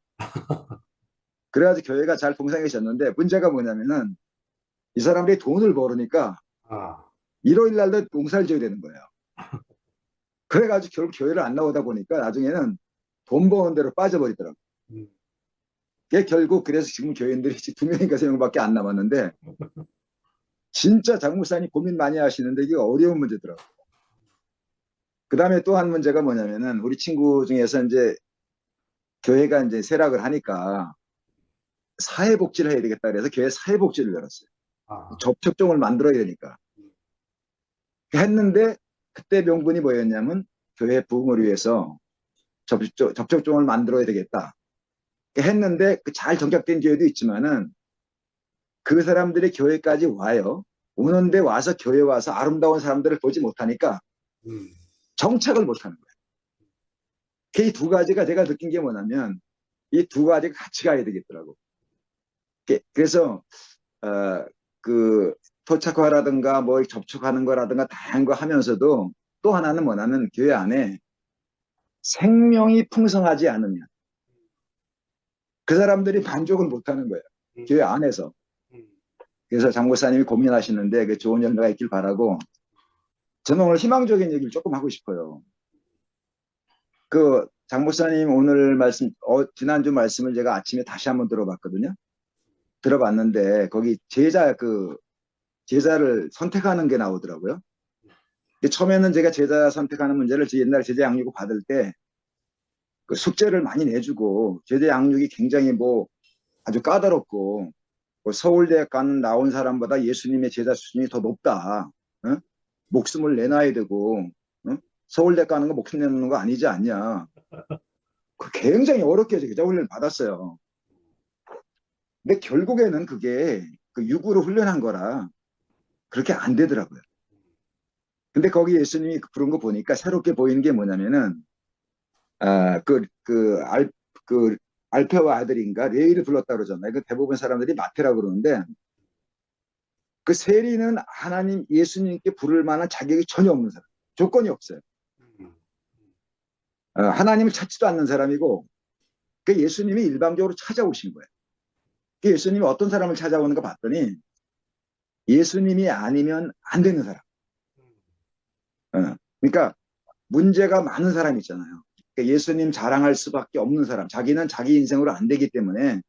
그래가지고 교회가 잘 풍성해졌는데 문제가 뭐냐면은 이 사람들이 돈을 벌으니까 아, 일요일 날도 농사를 지어야 되는 거예요. 그래가지고 결국 교회를 안 나오다 보니까 나중에는 돈 버는 대로 빠져버리더라고요. 음, 그게 결국 그래서 지금 교인들이 2명인가 3명밖에 안 남았는데 진짜 장 목사님 고민 많이 하시는데 이게 어려운 문제더라고요. 그 다음에 또 한 문제가 뭐냐면은 우리 친구 중에서 이제 교회가 이제 쇠락을 하니까 사회복지를 해야 되겠다 그래서 교회 사회복지를 열었어요. 아, 접촉종을 만들어야 되니까. 했는데 그때 명분이 뭐였냐면 교회 부흥을 위해서 접촉종을 만들어야 되겠다. 했는데 그 잘 정착된 교회도 있지만은 그 사람들이 교회까지 와요. 오는데 와서 교회 와서 아름다운 사람들을 보지 못하니까 음, 정착을 못하는 거예요. 이 두 가지가 제가 느낀 게 뭐냐면 이 두 가지가 같이 가야 되겠더라고. 그래서 그 토착화라든가 뭐 접촉하는 거라든가 다양한 거 하면서도 또 하나는 뭐냐면 교회 안에 생명이 풍성하지 않으면 그 사람들이 만족을 못하는 거예요. 교회 안에서. 음, 그래서 장모사님이 고민하시는데 그 좋은 결과가 있길 바라고 저는 오늘 희망적인 얘기를 조금 하고 싶어요. 그 장모사님 오늘 말씀, 지난주 말씀을 제가 아침에 다시 한번 들어봤거든요. 들어봤는데 거기 제자를 선택하는 게 나오더라고요. 처음에는 제가 제자 선택하는 문제를 옛날에 제자 양육을 받을 때 그 숙제를 많이 내주고 제자 양육이 굉장히 뭐 아주 까다롭고 뭐 서울대 가는 나온 사람보다 예수님의 제자 수준이 더 높다. 어? 목숨을 내놔야 되고 어? 서울대 가는 거 목숨 내놓는 거 아니지 않냐. 굉장히 어렵게 제자 훈련을 받았어요. 근데 결국에는 그게 그 육으로 훈련한 거라 그렇게 안 되더라고요. 근데 거기 예수님이 부른 거 보니까 새롭게 보이는 게 뭐냐면은 알페와 아들인가 레위를 불렀다 그러잖아요. 그 대부분 사람들이 마태라고 그러는데 그 세리는 하나님 예수님께 부를 만한 자격이 전혀 없는 사람. 조건이 없어요. 하나님을 찾지도 않는 사람이고 그 예수님이 일방적으로 찾아오신 거예요. 그 예수님이 어떤 사람을 찾아오는가 봤더니 예수님이 아니면 안 되는 사람. 그러니까 문제가 많은 사람 있잖아요. 그러니까 예수님 자랑할 수밖에 없는 사람. 자기는 자기 인생으로 안 되기 때문에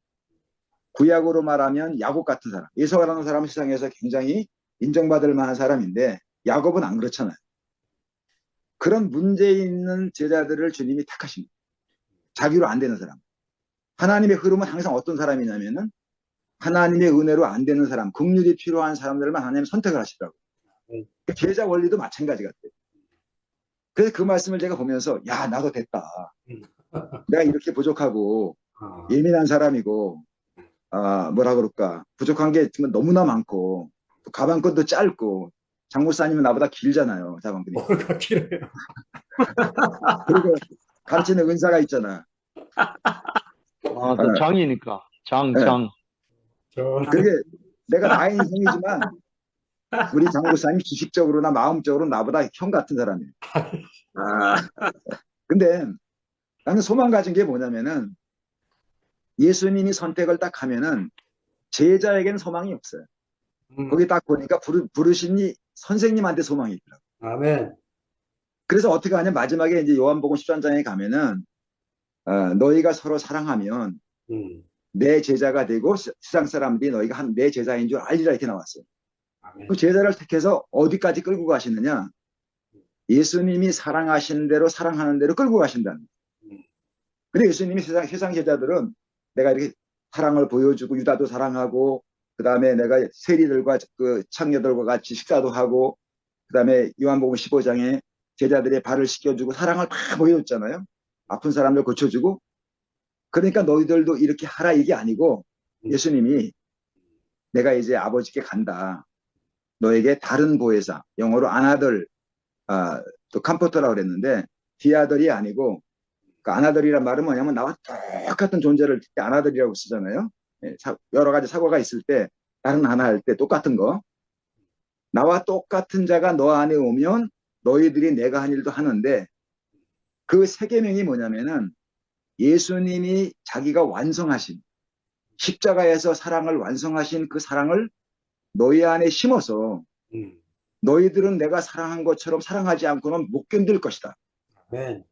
구약으로 말하면 야곱 같은 사람. 예수라는 사람은 세상에서 굉장히 인정받을 만한 사람인데 야곱은 안 그렇잖아요. 그런 문제 있는 제자들을 주님이 택하신 거예요. 자기로 안 되는 사람. 하나님의 흐름은 항상 어떤 사람이냐면은 하나님의 은혜로 안 되는 사람, 긍휼이 필요한 사람들만 하나님 선택을 하시더라고요. 제자 원리도 마찬가지 같아요. 그래서 그 말씀을 제가 보면서 야 나도 됐다. 내가 이렇게 부족하고 예민한 사람이고 뭐라 그럴까 부족한 게 너무나 많고 또 가방끈도 짧고 장목사님은 나보다 길잖아요. 가방끈이. 뭐가 길어요. 그리고 가르치는 은사가 있잖아. 또 장이니까. 장. 그게 내가 나의 인생이지만 우리 장목사님이 지식적으로나 마음적으로 나보다 형 같은 사람이에요. 근데 나는 소망 가진 게 뭐냐면은 예수님이 선택을 딱 하면은 제자에게는 소망이 없어요. 거기 딱 보니까 부르시니 선생님한테 소망이 있더라고요. 아멘. 그래서 어떻게 하냐 마지막에 이제 요한복음 13장에 가면은 너희가 서로 사랑하면 내 제자가 되고 세상 사람들이 너희가 내 제자인 줄 알리라 이렇게 나왔어요. 아멘. 그 제자를 택해서 어디까지 끌고 가시느냐? 예수님이 사랑하시는 대로 사랑하는 대로 끌고 가신다는 거예요. 근데 예수님이 세상 제자들은 내가 이렇게 사랑을 보여주고 유다도 사랑하고 그다음에 내가 세리들과 그 창녀들과 같이 식사도 하고 그다음에 요한복음 15장에 제자들의 발을 씻겨주고 사랑을 다 보여줬잖아요. 아픈 사람들 고쳐주고. 그러니까 너희들도 이렇게 하라 이게 아니고 예수님이 내가 이제 아버지께 간다. 너에게 다른 보혜사, 영어로 아나들, 또 컴포터라고 그랬는데 디아들이 아니고 그 아나들이란 말은 뭐냐면 나와 똑같은 존재를 아나들이라고 쓰잖아요. 여러 가지 사고가 있을 때 다른 하나 할 때 똑같은 거. 나와 똑같은 자가 너 안에 오면 너희들이 내가 한 일도 하는데 그 세 계명이 뭐냐면은 예수님이 자기가 완성하신 십자가에서 사랑을 완성하신 그 사랑을 너희 안에 심어서 너희들은 내가 사랑한 것처럼 사랑하지 않고는 못 견딜 것이다. 아멘.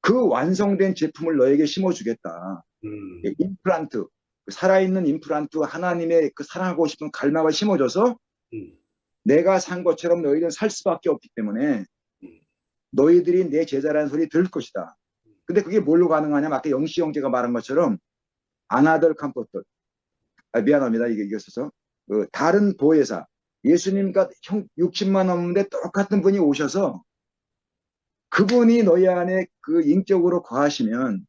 그 완성된 제품을 너에게 심어주겠다. 임플란트, 살아있는 임플란트 하나님의 그 사랑하고 싶은 갈망을 심어줘서 내가 산 것처럼 너희들은 살 수밖에 없기 때문에 너희들이 내 제자라는 소리 들을 것이다. 근데 그게 뭘로 가능하냐면 아까 영시 형제가 말한 것처럼 아나들 컴포터. 미안합니다. 이게 있어서 다른 보혜사. 예수님과 60만 넘는데 똑같은 분이 오셔서 그분이 너희 안에 그 인격으로 거하시면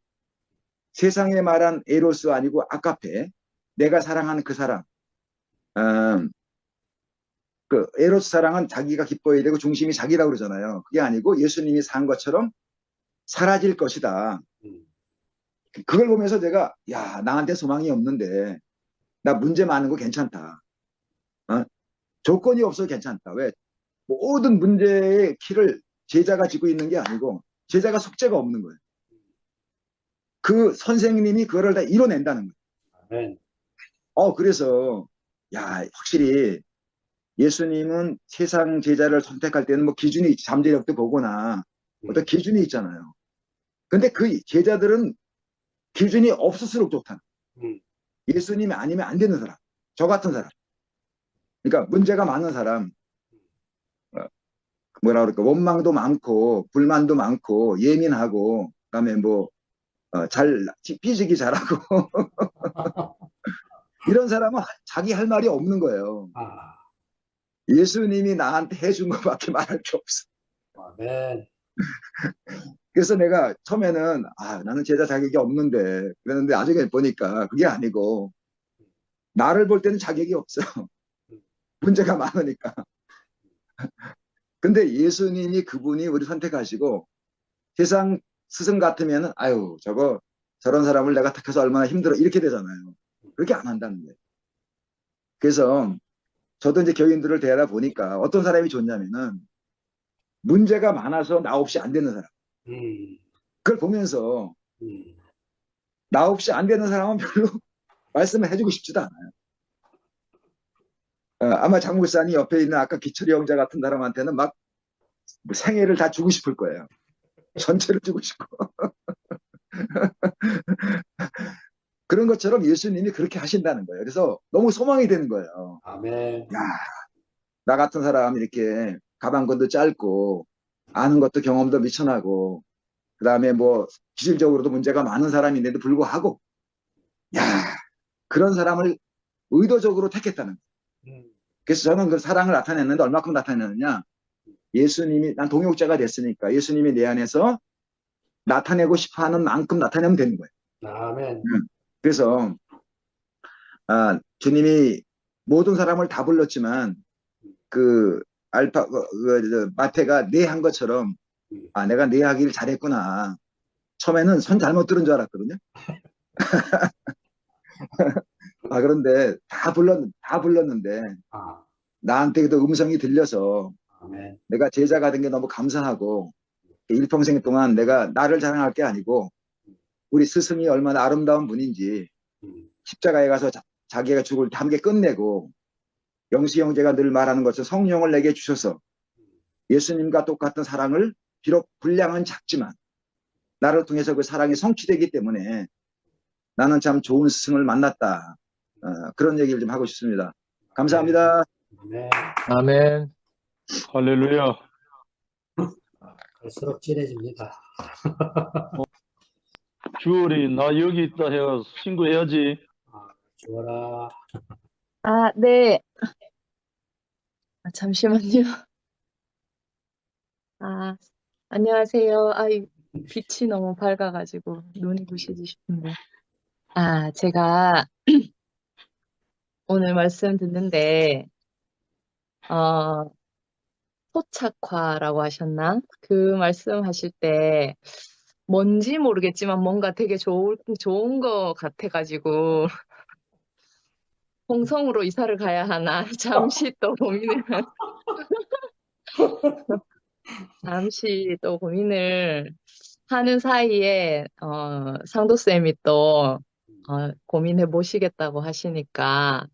세상에 말한 에로스 아니고 아가페, 내가 사랑하는 그 사랑. 그 에로스 사랑은 자기가 기뻐해야 되고 중심이 자기라고 그러잖아요. 그게 아니고 예수님이 산 것처럼 사라질 것이다. 그걸 보면서 내가 야 나한테 소망이 없는데 나 문제 많은 거 괜찮다. 조건이 없어도 괜찮다. 왜? 모든 문제의 키를 제자가 지고 있는 게 아니고 제자가 숙제가 없는 거예요. 그 선생님이 그거를 다 이뤄낸다는 거예요. 아멘. 그래서 야 확실히 예수님은 세상 제자를 선택할 때는 뭐 기준이 있지. 잠재력도 보거나 어떤 기준이 있잖아요. 근데 그 제자들은 기준이 없을수록 좋다. 예수님이 아니면 안 되는 사람. 저 같은 사람. 그러니까 문제가 많은 사람. 뭐라 그럴까. 원망도 많고 불만도 많고 예민하고 그다음에 뭐 삐지기 잘하고 이런 사람은 자기 할 말이 없는 거예요. 아, 예수님이 나한테 해준 것밖에 말할 게 없어. 아멘. 그래서 내가 처음에는 나는 제자 자격이 없는데 그랬는데 나중에 보니까 그게 아니고 나를 볼 때는 자격이 없어. 문제가 많으니까. 근데 예수님이 그분이 우리 선택하시고 세상 스승 같으면은 아유 저런 사람을 내가 택해서 얼마나 힘들어 이렇게 되잖아요. 그렇게 안 한다는 거예요. 그래서 저도 이제 교인들을 대하다 보니까 어떤 사람이 좋냐면은 문제가 많아서 나 없이 안 되는 사람. 그걸 보면서 나 없이 안 되는 사람은 별로 말씀을 해주고 싶지도 않아요. 아마 장목사님 옆에 있는 아까 기철이 형제 같은 사람한테는 막 생애를 다 주고 싶을 거예요. 전체를 주고 싶고. 그런 것처럼 예수님이 그렇게 하신다는 거예요. 그래서 너무 소망이 되는 거예요. 아멘. 야, 나 같은 사람 이렇게 가방끈도 짧고 아는 것도 경험도 미천하고 그 다음에 뭐 기질적으로도 문제가 많은 사람인데도 불구하고 야 그런 사람을 의도적으로 택했다는 거예요. 그래서 저는 그 사랑을 나타냈는데 얼마큼 나타냈느냐. 예수님이 난 동역자가 됐으니까 예수님이 내 안에서 나타내고 싶어하는 만큼 나타내면 되는 거예요. 아멘. 그래서 주님이 모든 사람을 다 불렀지만 마태가 네 한 것처럼 내가 네 하기를 잘했구나. 처음에는 손 잘못 들은 줄 알았거든요. 그런데 다 불렀는데 나한테도 음성이 들려서 아멘. 내가 제자가 된 게 너무 감사하고 일평생 동안 내가 나를 자랑할 게 아니고 우리 스승이 얼마나 아름다운 분인지 십자가에 가서 자기가 죽을 때 함께 끝내고 영시 형제가 늘 말하는 것처럼 성령을 내게 주셔서 예수님과 똑같은 사랑을 비록 분량은 작지만 나를 통해서 그 사랑이 성취되기 때문에 나는 참 좋은 스승을 만났다. 그런 얘기를 좀 하고 싶습니다. 감사합니다. 네, 아멘. 할렐루야. 갈수록 진해집니다. 주월이 나 여기 있다 해가 신고해야지. 주어라. 아, 네. 잠시만요. 아, 안녕하세요. 빛이 너무 밝아가지고 눈이 부시지 싶은데. 제가 오늘 말씀 듣는데, 어, 토착화라고 하셨나? 그 말씀 하실 때, 뭔지 모르겠지만 뭔가 되게 좋은 거 같아가지고, 홍성으로 이사를 가야 하나? 잠시 또 고민을 하는 사이에, 상도쌤이 또, 고민해 보시겠다고 하시니까,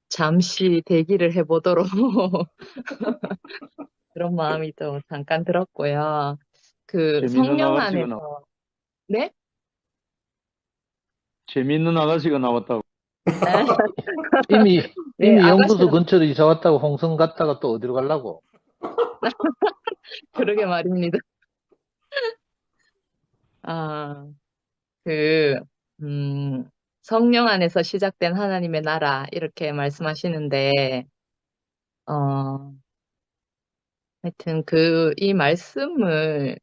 잠시 대기를 해보도록 그런 마음이 또 잠깐 들었고요. 그 재밌는 성령 아가씨가 안에서, 네? 재밌는 아가씨가 나왔다고. 이미, 네, 이미 연구소 아가씨는 근처로 이사 왔다고 홍성 갔다가 또 어디로 가려고? 그러게 말입니다. 아, 그, 음, 성령 안에서 시작된 하나님의 나라, 이렇게 말씀하시는데, 어, 하여튼 이 말씀을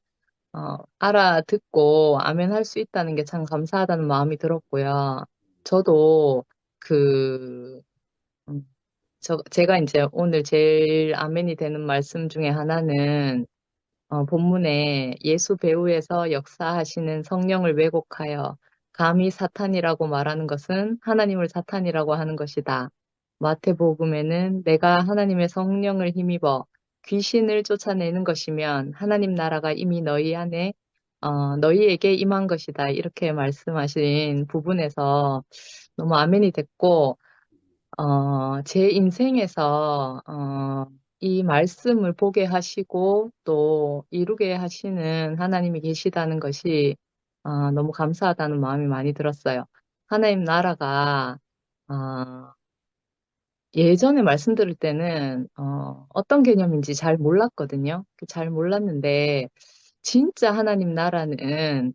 알아듣고 아멘 할 수 있다는 게 참 감사하다는 마음이 들었고요. 저도 그, 음, 제가 이제 오늘 제일 아멘이 되는 말씀 중에 하나는 본문에 예수 배후에서 역사하시는 성령을 왜곡하여 감히 사탄이라고 말하는 것은 하나님을 사탄이라고 하는 것이다. 마태복음에는 내가 하나님의 성령을 힘입어 귀신을 쫓아내는 것이면 하나님 나라가 이미 너희에게 임한 것이다. 이렇게 말씀하신 부분에서 너무 아멘이 됐고, 제 인생에서, 이 말씀을 보게 하시고 또 이루게 하시는 하나님이 계시다는 것이, 너무 감사하다는 마음이 많이 들었어요. 하나님 나라가, 어, 예전에 말씀 들을 때는, 어떤 개념인지 잘 몰랐거든요. 잘 몰랐는데, 진짜 하나님 나라는,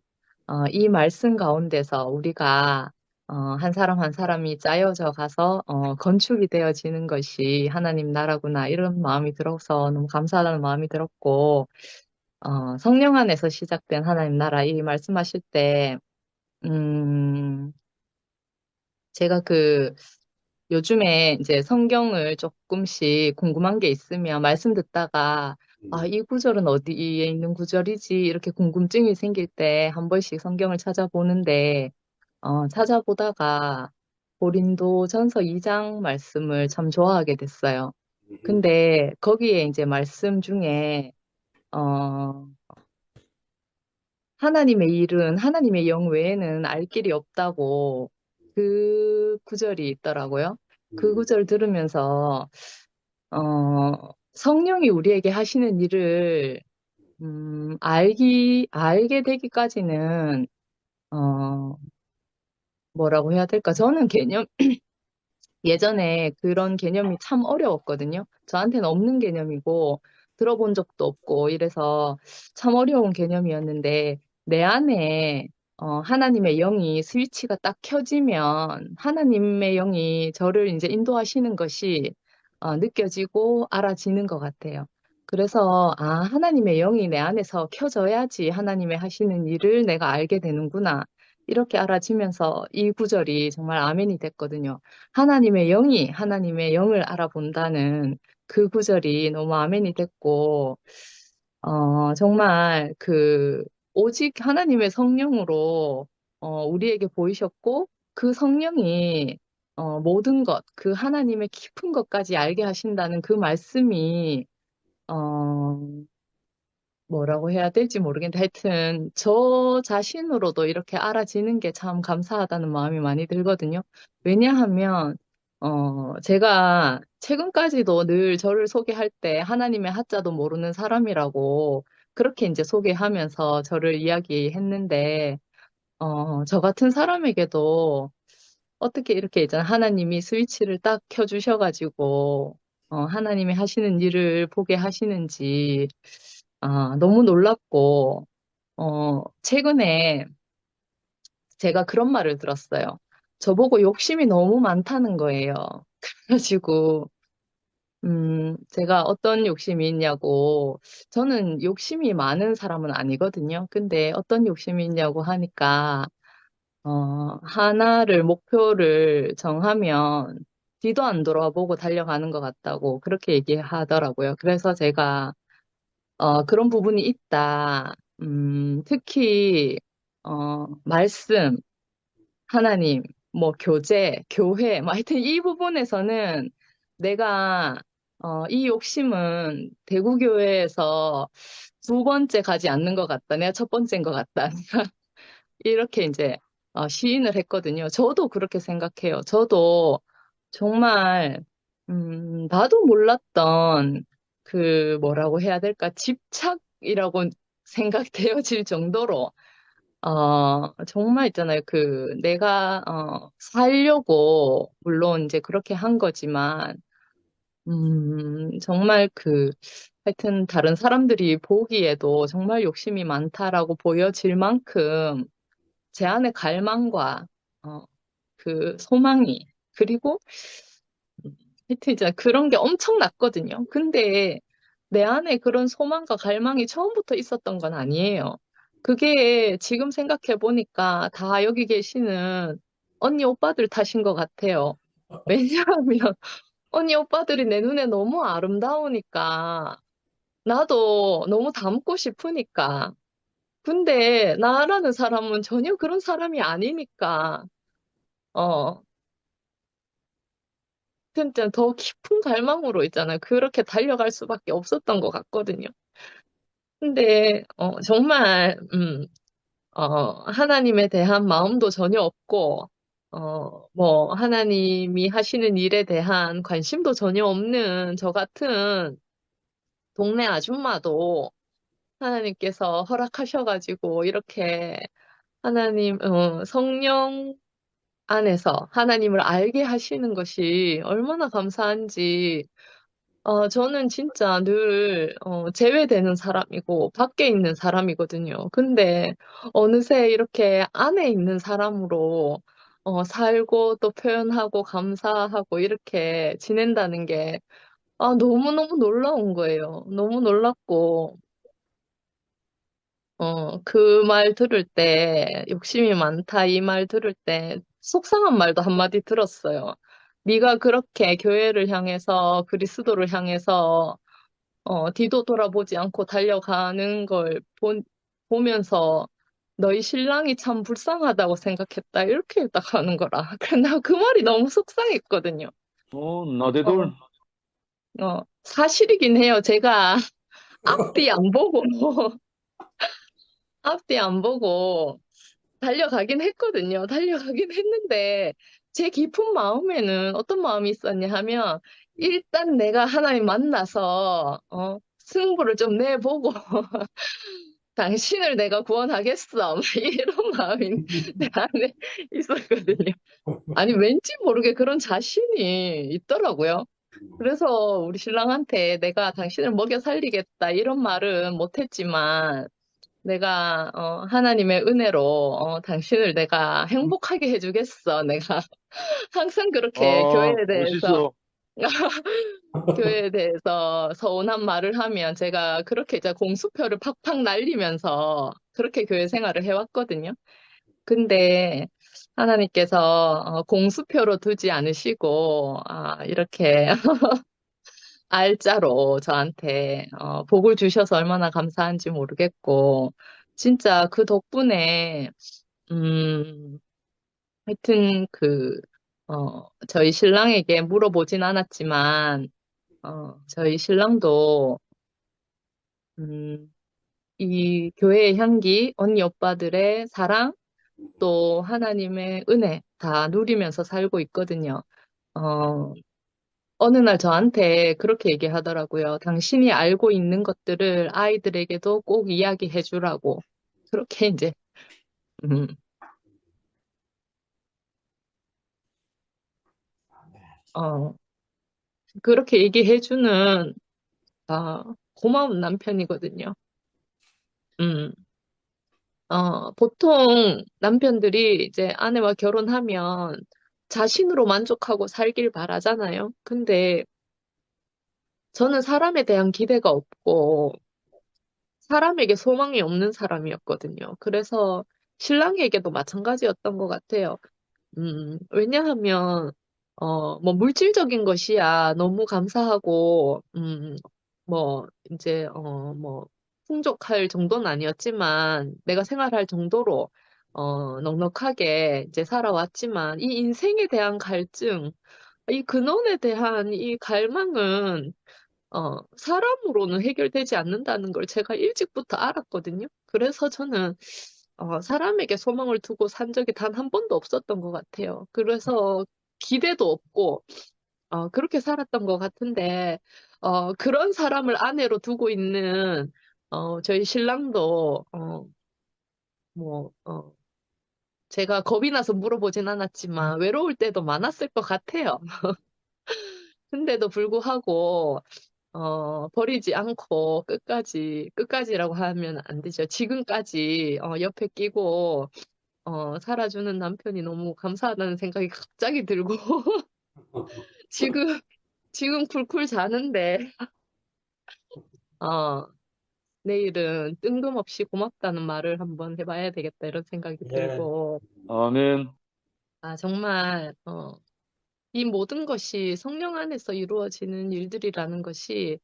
이 말씀 가운데서 우리가, 한 사람 한 사람이 짜여져 가서, 건축이 되어지는 것이 하나님 나라구나, 이런 마음이 들어서 너무 감사하다는 마음이 들었고, 성령 안에서 시작된 하나님 나라, 이 말씀하실 때, 음, 제가 요즘에 이제 성경을 조금씩 궁금한 게 있으면 말씀 듣다가 이 구절은 어디에 있는 구절이지? 이렇게 궁금증이 생길 때 한 번씩 성경을 찾아보는데, 찾아보다가 고린도전서 2장 말씀을 참 좋아하게 됐어요. 근데 거기에 이제 말씀 중에, 어, 하나님의 일은 하나님의 영 외에는 알 길이 없다고 그 구절이 있더라고요. 그 구절 들으면서 성령이 우리에게 하시는 일을 알게 되기까지는 뭐라고 해야 될까? 저는 예전에 그런 개념이 참 어려웠거든요. 저한테는 없는 개념이고 들어본 적도 없고 이래서 참 어려운 개념이었는데 내 안에 하나님의 영이 스위치가 딱 켜지면 하나님의 영이 저를 이제 인도하시는 것이 느껴지고 알아지는 것 같아요. 그래서 하나님의 영이 내 안에서 켜져야지 하나님의 하시는 일을 내가 알게 되는구나. 이렇게 알아지면서 이 구절이 정말 아멘이 됐거든요. 하나님의 영이 하나님의 영을 알아본다는 그 구절이 너무 아멘이 됐고, 정말 오직 하나님의 성령으로, 우리에게 보이셨고, 그 성령이, 모든 것, 그 하나님의 깊은 것까지 알게 하신다는 그 말씀이, 어, 뭐라고 해야 될지 모르겠는데, 하여튼, 저 자신으로도 이렇게 알아지는 게 참 감사하다는 마음이 많이 들거든요. 왜냐하면, 제가 최근까지도 늘 저를 소개할 때 하나님의 하자도 모르는 사람이라고 그렇게 이제 소개하면서 저를 이야기했는데, 저 같은 사람에게도 어떻게 이렇게 있잖아. 하나님이 스위치를 딱 켜주셔가지고, 하나님이 하시는 일을 보게 하시는지, 너무 놀랍고, 최근에 제가 그런 말을 들었어요. 저보고 욕심이 너무 많다는 거예요. 그래가지고, 제가 어떤 욕심이 있냐고, 저는 욕심이 많은 사람은 아니거든요. 근데 어떤 욕심이 있냐고 하니까, 하나를 목표를 정하면 뒤도 안 돌아보고 달려가는 것 같다고 그렇게 얘기하더라고요. 그래서 제가, 그런 부분이 있다. 특히, 말씀, 하나님, 뭐, 교제, 교회, 뭐, 하여튼 이 부분에서는 내가, 이 욕심은 대구교회에서 두 번째 가지 않는 것 같다. 내가 첫 번째인 것 같다. 이렇게 이제, 시인을 했거든요. 저도 그렇게 생각해요. 저도 정말, 나도 몰랐던 뭐라고 해야 될까? 집착이라고 생각되어질 정도로, 정말 있잖아요. 내가, 살려고, 물론 이제 그렇게 한 거지만, 정말 하여튼 다른 사람들이 보기에도 정말 욕심이 많다라고 보여질 만큼 제 안에 갈망과, 어, 소망이, 그리고 하여튼 이제 그런 게 엄청났거든요. 근데 내 안에 그런 소망과 갈망이 처음부터 있었던 건 아니에요. 그게 지금 생각해 보니까 다 여기 계시는 언니 오빠들 탓인 것 같아요. 왜냐하면 언니 오빠들이 내 눈에 너무 아름다우니까 나도 너무 닮고 싶으니까. 근데 나라는 사람은 전혀 그런 사람이 아니니까 어 진짜 더 깊은 갈망으로 있잖아요. 그렇게 달려갈 수밖에 없었던 것 같거든요. 근데 정말 하나님에 대한 마음도 전혀 없고 뭐 하나님이 하시는 일에 대한 관심도 전혀 없는 저 같은 동네 아줌마도 하나님께서 허락하셔가지고 이렇게 성령 안에서 하나님을 알게 하시는 것이 얼마나 감사한지 저는 진짜 늘, 제외되는 사람이고, 밖에 있는 사람이거든요. 근데 어느새 이렇게 안에 있는 사람으로, 살고 또 표현하고 감사하고 이렇게 지낸다는 게, 너무너무 놀라운 거예요. 너무 놀랍고, 그 말 들을 때, 욕심이 많다 이 말 들을 때, 속상한 말도 한마디 들었어요. 네가 그렇게 교회를 향해서, 그리스도를 향해서 뒤도 돌아보지 않고 달려가는 걸 보면서 너희 신랑이 참 불쌍하다고 생각했다. 이렇게 딱 하는 거라. 그래, 나 그 말이 너무 속상했거든요. 나대돌. 사실이긴 해요. 제가 앞뒤 안 보고, 앞뒤 안 보고 달려가긴 했거든요. 달려가긴 했는데, 제 깊은 마음에는 어떤 마음이 있었냐 하면, 일단 내가 하나님 만나서, 승부를 좀 내보고, 당신을 내가 구원하겠어. 막 이런 마음이 내 안에 있었거든요. 아니, 왠지 모르게 그런 자신이 있더라고요. 그래서 우리 신랑한테 내가 당신을 먹여 살리겠다 이런 말은 못했지만 내가 하나님의 은혜로 당신을 내가 행복하게 해주겠어. 내가 항상 그렇게 멋있어. 교회에 대해서 서운한 말을 하면 제가 그렇게 이제 공수표를 팍팍 날리면서 그렇게 교회 생활을 해왔거든요. 근데 하나님께서 공수표로 두지 않으시고 이렇게 알짜로 저한테 복을 주셔서 얼마나 감사한지 모르겠고 진짜 그 덕분에 음 하여튼 저희 신랑에게 물어보진 않았지만 저희 신랑도 음, 이 교회의 향기, 언니 오빠들의 사랑, 또 하나님의 은혜 다 누리면서 살고 있거든요. 어, 어느 날 저한테 그렇게 얘기하더라고요. 당신이 알고 있는 것들을 아이들에게도 꼭 이야기해 주라고. 그렇게 이제, 음, 어, 그렇게 얘기해주는, 고마운 남편이거든요. 음, 보통 남편들이 이제 아내와 결혼하면 자신으로 만족하고 살길 바라잖아요. 근데 저는 사람에 대한 기대가 없고, 사람에게 소망이 없는 사람이었거든요. 그래서 신랑에게도 마찬가지였던 것 같아요. 왜냐하면, 뭐, 물질적인 것이야 너무 감사하고, 이제, 풍족할 정도는 아니었지만, 내가 생활할 정도로, 넉넉하게 이제 살아왔지만, 이 인생에 대한 갈증, 이 근원에 대한 이 갈망은, 사람으로는 해결되지 않는다는 걸 제가 일찍부터 알았거든요. 그래서 저는, 사람에게 소망을 두고 산 적이 단 한 번도 없었던 것 같아요. 그래서 기대도 없고, 그렇게 살았던 것 같은데, 그런 사람을 아내로 두고 있는, 저희 신랑도, 뭐, 제가 겁이 나서 물어보진 않았지만, 외로울 때도 많았을 것 같아요. 근데도 불구하고, 버리지 않고 끝까지라고 하면 안 되죠. 지금까지, 옆에 끼고, 살아주는 남편이 너무 감사하다는 생각이 갑자기 들고, 지금, 지금 쿨쿨 자는데, 어, 내일은 뜬금없이 고맙다는 말을 한번 해봐야 되겠다, 이런 생각이 예, 들고, 아멘. 정말, 이 모든 것이 성령 안에서 이루어지는 일들이라는 것이,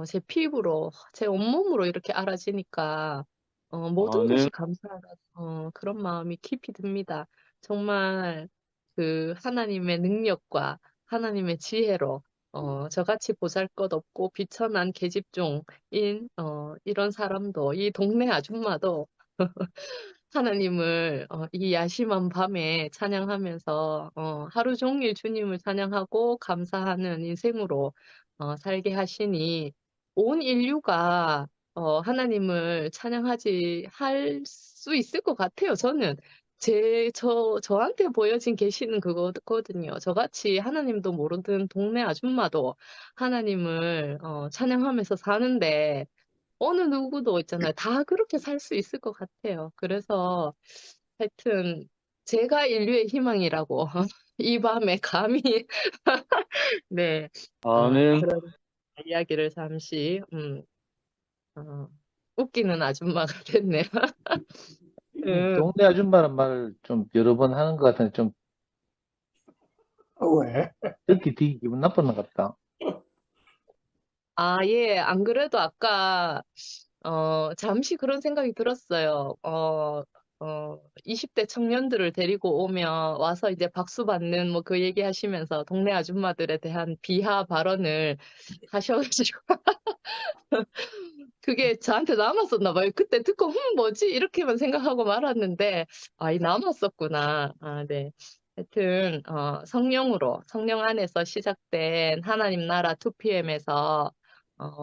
제 피부로, 제 온몸으로 이렇게 알아지니까, 모든 아멘. 것이 감사하다, 그런 마음이 깊이 듭니다. 정말, 그, 하나님의 능력과 하나님의 지혜로, 저같이 보잘것없고 비천한 계집종인, 이런 사람도, 이 동네 아줌마도, 하나님을 이 야심한 밤에 찬양하면서 하루 종일 주님을 찬양하고 감사하는 인생으로 살게 하시니 온 인류가 하나님을 찬양하지 할 수 있을 것 같아요. 저는 저한테 보여진 계시는 그거거든요. 저같이 하나님도 모르는 동네 아줌마도 하나님을 찬양하면서 사는데 어느 누구도 있잖아요. 다 그렇게 살 수 있을 것 같아요. 그래서 하여튼 제가 인류의 희망이라고 이 밤에 감히 네, 아멘. 그런 이야기를 잠시 어, 웃기는 아줌마가 됐네요. 음, 동네 아줌마란 말을 좀 여러 번 하는 것 같은데 좀 왜? 듣기 되게 기분 나쁜 것 같다. 예, 안 그래도 아까 잠시 그런 생각이 들었어요. 20대 청년들을 데리고 오면 와서 이제 박수 받는 뭐 그 얘기 하시면서 동네 아줌마들에 대한 비하 발언을 하셔가지고 그게 저한테 남았었나 봐요. 그때 듣고 뭐지? 이렇게만 생각하고 말았는데 이 남았었구나. 네. 하여튼 성령 안에서 시작된 하나님 나라 2PM에서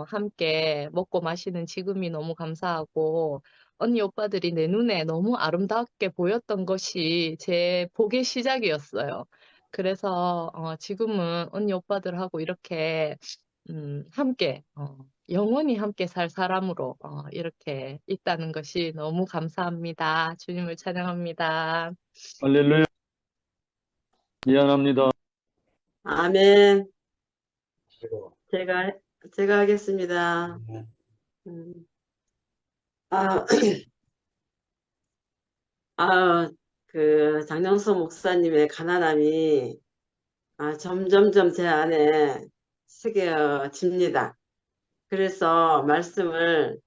함께 먹고 마시는 지금이 너무 감사하고 언니 오빠들이 내 눈에 너무 아름답게 보였던 것이 제 복의 시작이었어요. 그래서 지금은 언니 오빠들하고 이렇게 함께 영원히 함께 살 사람으로 이렇게 있다는 것이 너무 감사합니다. 주님을 찬양합니다. 할렐루야. 미안합니다. 아멘. 그리고, 제가, 제가 하겠습니다. 예, 음, 아, 아, 그, 장영수 목사님의 가난함이, 점점점 제 안에 새겨집니다. 그래서 말씀을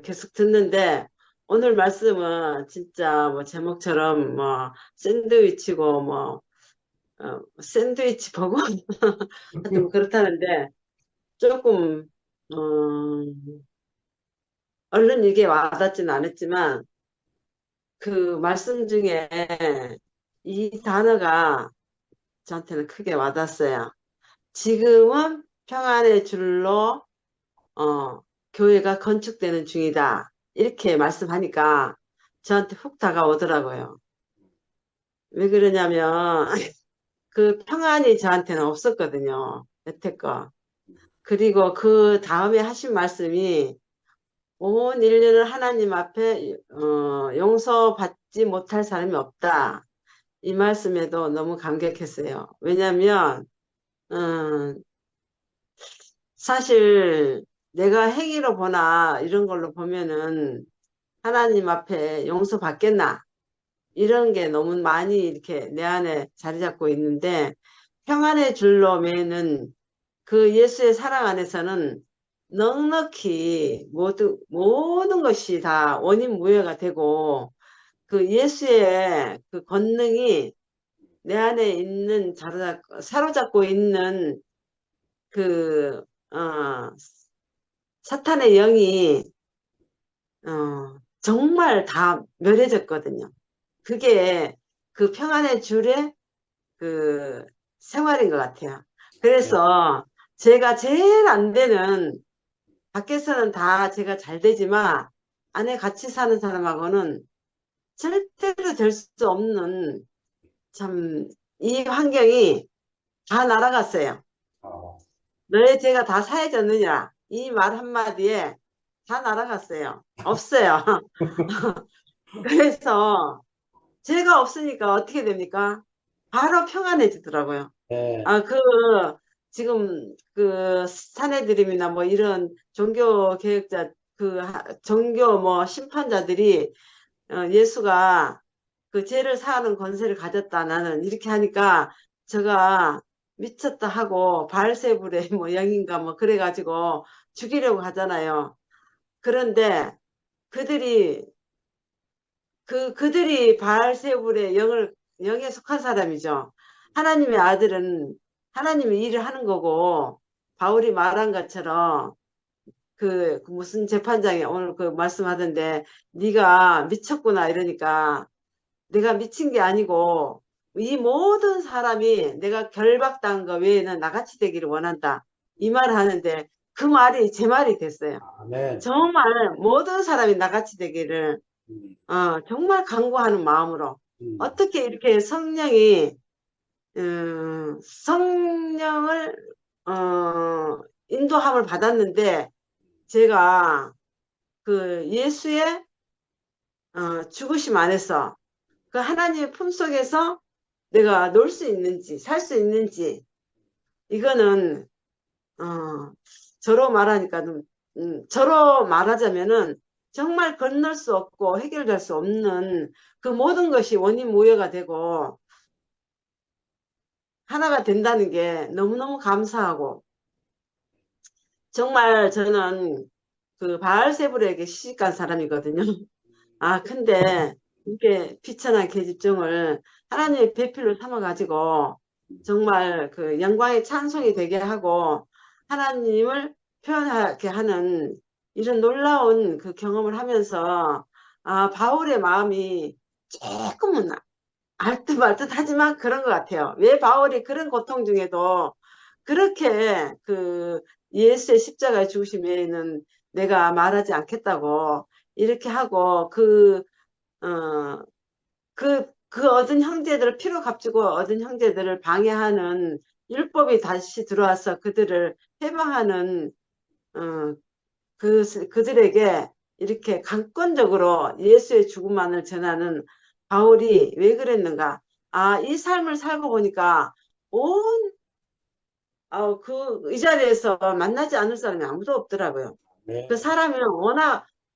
계속 듣는데, 오늘 말씀은 진짜 뭐 제목처럼 뭐 샌드위치고 뭐, 샌드위치 버거? 하여튼 뭐 그렇다는데, 조금, 어, 얼른 이게 와닿지는 않았지만, 그 말씀 중에 이 단어가 저한테는 크게 와닿았어요. 지금은 평안의 줄로, 교회가 건축되는 중이다. 이렇게 말씀하니까 저한테 훅 다가오더라고요. 왜 그러냐면, 그 평안이 저한테는 없었거든요. 여태껏. 그리고 그 다음에 하신 말씀이 온 인류를 하나님 앞에 용서받지 못할 사람이 없다. 이 말씀에도 너무 감격했어요. 왜냐하면 사실 내가 행위로 보나 이런 걸로 보면은 하나님 앞에 용서받겠나 이런 게 너무 많이 이렇게 내 안에 자리 잡고 있는데 평안의 줄로 매는 그 예수의 사랑 안에서는 넉넉히 모든 것이 다 원인 무효가 되고 그 예수의 그 권능이 내 안에 있는 사로잡고 있는 그 사탄의 영이 정말 다 멸해졌거든요. 그게 그 평안의 줄의 그 생활인 것 같아요. 그래서 제가 제일 안 되는 밖에서는 다 제가 잘 되지만 안에 같이 사는 사람하고는 절대로 될 수 없는 참 이 환경이 다 날아갔어요. 너의 죄가 다 사해졌느냐 이 말 한마디에 다 날아갔어요. 없어요. 그래서 죄가 없으니까 어떻게 됩니까? 바로 평안해지더라고요. 네. 지금 그 사내들임이나 뭐 이런 종교 개혁자 종교 뭐 심판자들이 예수가 그 죄를 사하는 권세를 가졌다 나는 이렇게 하니까 제가 미쳤다 하고 바알세불의 뭐 영인가 뭐 그래가지고 죽이려고 하잖아요. 그런데 그들이 바알세불의 영에 속한 사람이죠. 하나님의 아들은 하나님의 일을 하는 거고 바울이 말한 것처럼 그 무슨 재판장이 오늘 그 말씀하던데 네가 미쳤구나 이러니까 내가 미친 게 아니고 이 모든 사람이 내가 결박당한 거 외에는 나같이 되기를 원한다. 이 말을 하는데 그 말이 제 말이 됐어요. 아멘. 정말 모든 사람이 나같이 되기를 정말 간구하는 마음으로 어떻게 이렇게 성령을 인도함을 받았는데 제가 그 예수의 죽으심 안에서 그 하나님의 품속에서 내가 놀 수 있는지 살 수 있는지 이거는 저로 말하자면은 정말 건널 수 없고 해결될 수 없는 그 모든 것이 원인 무효가 되고 하나가 된다는 게 너무너무 감사하고 정말 저는 그 바알세불에게 시집간 사람이거든요. 근데 이렇게 비천한 계집종을 하나님의 배필로 삼아가지고 정말 그 영광의 찬송이 되게 하고 하나님을 표현하게 하는 이런 놀라운 그 경험을 하면서 바울의 마음이 조금은 알듯말듯 하지만 그런 것 같아요. 왜 바울이 그런 고통 중에도 그렇게 그 예수의 십자가의 죽으심에는 내가 말하지 않겠다고 이렇게 하고 얻은 형제들을 피로 값주고 얻은 형제들을 방해하는 율법이 다시 들어와서 그들을 해방하는 그들에게 이렇게 강권적으로 예수의 죽음만을 전하는 바울이 왜 그랬는가? 이 삶을 살고 보니까 이 자리에서 만나지 않을 사람이 아무도 없더라고요. 네. 그 사람은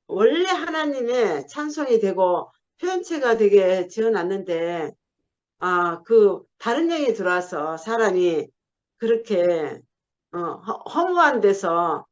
원래 하나님의 찬송이 되고 표현체가 되게 지어놨는데, 다른 영이 들어와서 사람이 그렇게, 허무한 데서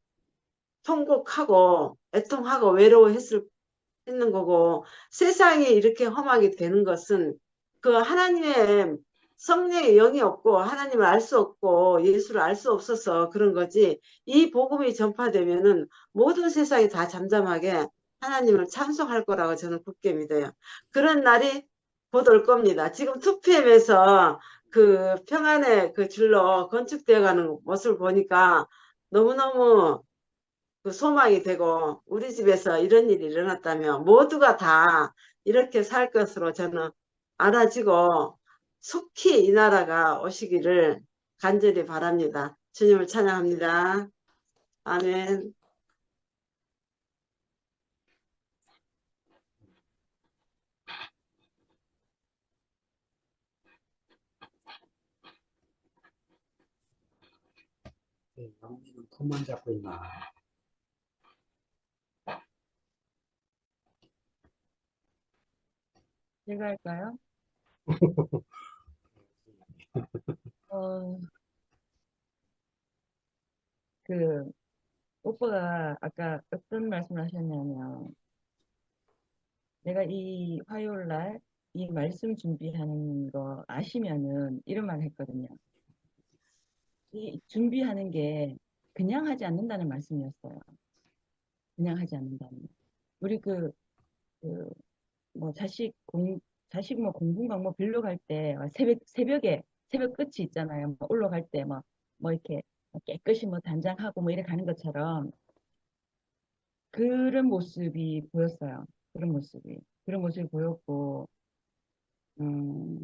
통곡하고, 애통하고, 했는 거고, 세상이 이렇게 험하게 되는 것은 그 하나님의 성령의 영이 없고, 하나님을 알 수 없고, 예수를 알 수 없어서 그런 거지, 이 복음이 전파되면은 모든 세상이 다 잠잠하게 하나님을 찬송할 거라고 저는 굳게 믿어요. 그런 날이 곧 올 겁니다. 지금 2PM에서 그 평안의 그 줄로 건축되어 가는 모습을 보니까 너무너무 그 소망이 되고 우리 집에서 이런 일이 일어났다면 모두가 다 이렇게 살 것으로 저는 알아지고 속히 이 나라가 오시기를 간절히 바랍니다. 주님을 찬양합니다. 아멘. 영민은 손만 잡고 있나? 제가 할까요? 어, 그, 오빠가 아까 어떤 말씀을 하셨냐면, 내가 이 화요일 날 이 말씀 준비하는 거 아시면은 이런 말 했거든요. 이 준비하는 게 그냥 하지 않는다는 말씀이었어요. 그냥 하지 않는다는. 우리 그, 뭐 자식 뭐 공부인가 뭐 빌려 갈 때 새벽 끝이 있잖아요. 뭐 올라갈 때 뭐 이렇게 깨끗이 뭐 단장하고 뭐 이렇게 가는 것처럼 그런 모습이 보였어요. 그런 모습이 보였고, 음,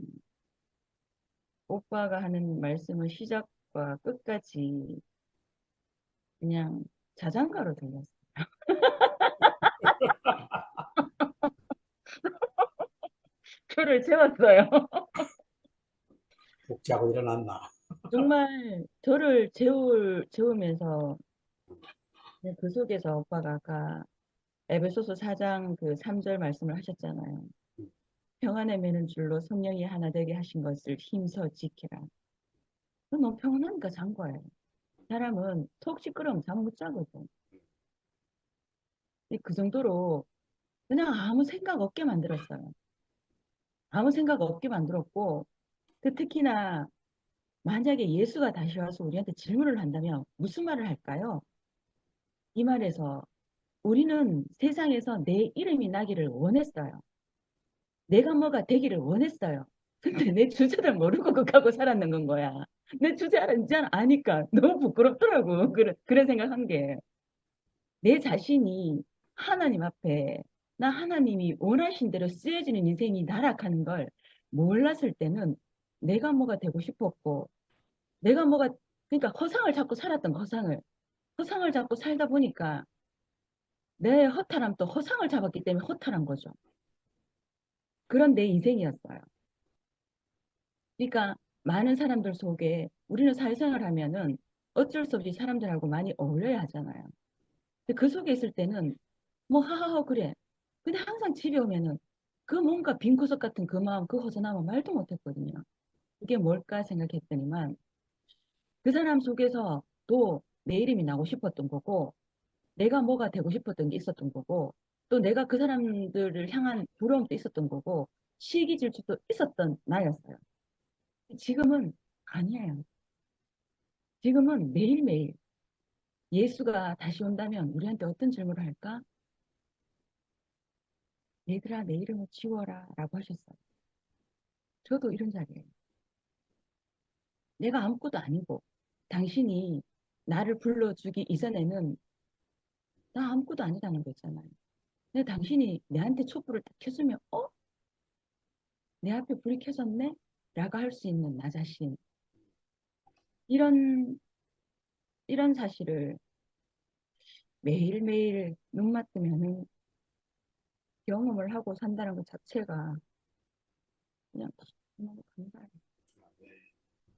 오빠가 하는 말씀은 시작과 끝까지 그냥 자장가로 들렸어요. 저를 재웠어요. 푹 자고 일어났나? 정말 저를 재우면서 그 속에서 오빠가 아까 에베소서 4장 그 3절 말씀을 하셨잖아요. 평안에 매는 줄로 성령이 하나 되게 하신 것을 힘써 지키라. 그건 너무 평안하니까 잔 거예요. 사람은 속 시끄러우면 잠 못 자거든. 그 정도로 그냥 아무 생각 없게 만들었어요. 아무 생각 없게 만들었고, 특히나 만약에 예수가 다시 와서 우리한테 질문을 한다면 무슨 말을 할까요? 이 말에서 우리는 세상에서 내 이름이 나기를 원했어요. 내가 뭐가 되기를 원했어요. 근데 내 주제를 모르고 그하고 살았는 건 거야. 내 주제를 이제 아니까 너무 부끄럽더라고. 그런 생각한 게. 내 자신이 하나님 앞에 나 하나님이 원하신 대로 쓰여지는 인생이 나락하는 걸 몰랐을 때는 내가 뭐가 되고 싶었고 내가 뭐가 그러니까 허상을 잡고 살았던 거, 허상을 잡고 살다 보니까 내 허탈함도 허상을 잡았기 때문에 허탈한 거죠. 그런 내 인생이었어요. 그러니까 많은 사람들 속에 우리는 사회생활 하면은 어쩔 수 없이 사람들하고 많이 어울려야 하잖아요. 근데 그 속에 있을 때는 뭐 하하하 그래. 근데 항상 집에 오면은 그 뭔가 빈 구석 같은 그 마음, 그 허전함은 말도 못했거든요. 그게 뭘까 생각했더니만 그 사람 속에서 또 내 이름이 나고 싶었던 거고 내가 뭐가 되고 싶었던 게 있었던 거고 또 내가 그 사람들을 향한 부러움도 있었던 거고 시기 질투도 있었던 나였어요. 지금은 아니에요. 지금은 매일매일 예수가 다시 온다면 우리한테 어떤 질문을 할까? 얘들아, 내 이름을 지워라 라고 하셨어요. 저도 이런 자리예요. 내가 아무것도 아니고 당신이 나를 불러주기 이전에는 나 아무것도 아니라는 거 있잖아요. 근데 당신이 내한테 촛불을 딱 켜주면 내 앞에 불이 켜졌네? 라고 할 수 있는 나 자신. 이런 사실을 매일매일 눈 맞으면은 경험을 하고 산다는 것 자체가 그냥 너무 감사해요.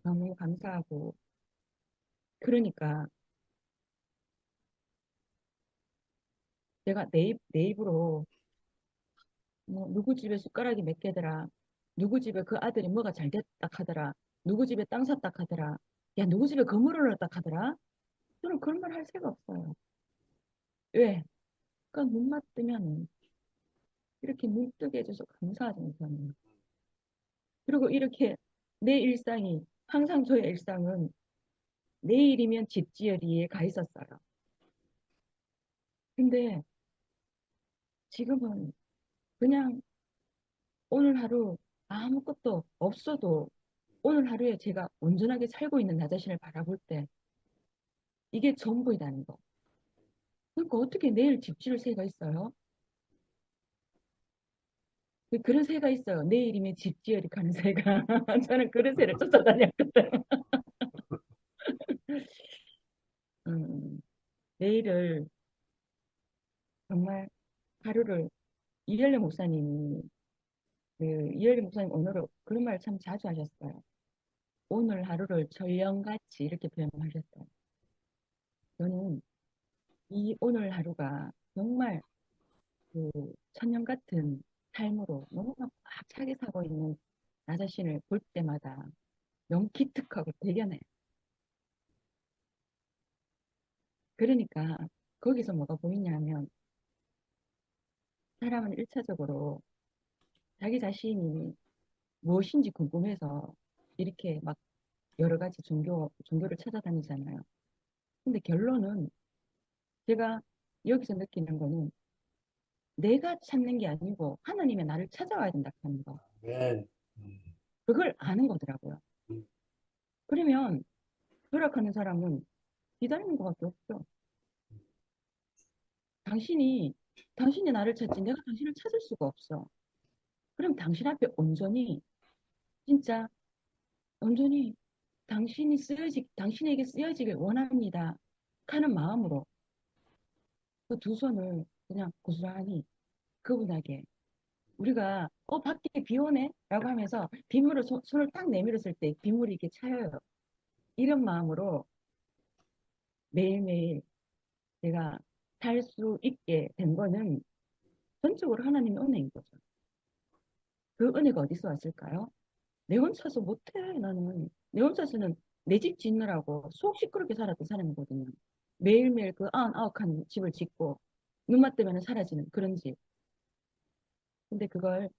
너무 감사하고. 그러니까 내가 내 입으로 뭐 누구 집에 숟가락이 몇 개더라. 누구 집에 그 아들이 뭐가 잘 됐다 하더라. 누구 집에 땅 샀다 하더라. 야, 누구 집에 건물을 넣었다 하더라. 저는 그런 말 할 새가 없어요. 왜? 그러니까 눈 맞으면 이렇게 눈 뜨게 해줘서 감사하죠, 저는. 그리고 이렇게 내 일상이, 항상 저의 일상은 내일이면 집지어리에 가 있었어요. 근데 지금은 그냥 오늘 하루 아무것도 없어도 오늘 하루에 제가 온전하게 살고 있는 나 자신을 바라볼 때 이게 전부이라는 거. 그러니까 어떻게 내일 집지을 새가 있어요? 그런 새가 있어요. 내일이면 집지어리 가는 새가. 저는 그런 새를 쫓아다녔거든요. 내일을 정말 하루를 이열래 목사님이 이열래 목사님 오늘은 그런 말 참 자주 하셨어요. 오늘 하루를 전령같이 이렇게 표현하셨어요. 저는 이 오늘 하루가 정말 그 천년 같은 삶으로 너무 막 차게 사고 있는 나 자신을 볼 때마다 너무 기특하고 대견해. 그러니까 거기서 뭐가 보이냐면 사람은 일차적으로 자기 자신이 무엇인지 궁금해서 이렇게 막 여러 가지 종교를 찾아다니잖아요. 근데 결론은 제가 여기서 느끼는 거는 내가 찾는 게 아니고 하나님의 나를 찾아와야 된다 하는 거. 네. 음, 그걸 아는 거더라고요. 음, 그러면 노력하는 사람은 기다리는 것밖에 없죠. 당신이 나를 찾지 내가 당신을 찾을 수가 없어. 그럼 당신 앞에 온전히 진짜 온전히 당신에게 쓰여지길 원합니다. 하는 마음으로 그 두 손을 그냥 고스란히 그분에게 우리가 밖에 비 오네 라고 하면서 빗물을 손을 딱 내밀었을 때 빗물이 이렇게 차요. 이런 마음으로 매일매일 내가 살 수 있게 된 거는 전적으로 하나님의 은혜인 거죠. 그 은혜가 어디서 왔을까요? 내 혼자서 못해. 나는 내 혼자서는 내 집 짓느라고 속 시끄럽게 살았던 사람이거든요. 매일매일 그 아흔아홉한 집을 짓고 눈만 뜨면 사라지는 그런 집. 근데 그걸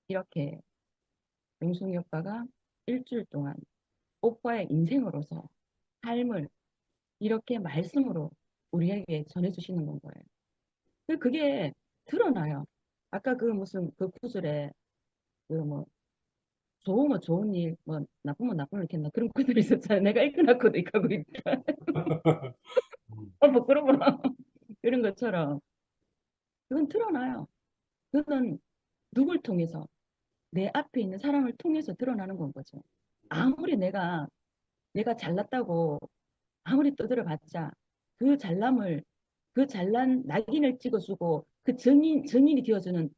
이렇게 용순이 오빠가 일주일 동안 오빠의 인생으로서 삶을 이렇게 말씀으로 우리에게 전해주시는 건 거예요. 그게 드러나요. 아까 그 무슨 그 구절에 그 뭐 좋으면 좋은 일, 뭐 나쁘면 나쁜 일 이렇게 나 그런 구절이 있었잖아요. 내가 읽어놨거든, 하고 있다. 부끄러워. 이런 것처럼 그건 드러나요. 그건 누굴 통해서 내 앞에 있는 사람을 통해서 드러나는 건 거죠. 아무리 내가 잘났다고 아무리 떠들어봤자 그 잘남을 그 잘난 낙인을 찍어주고 그 증인이 되어주는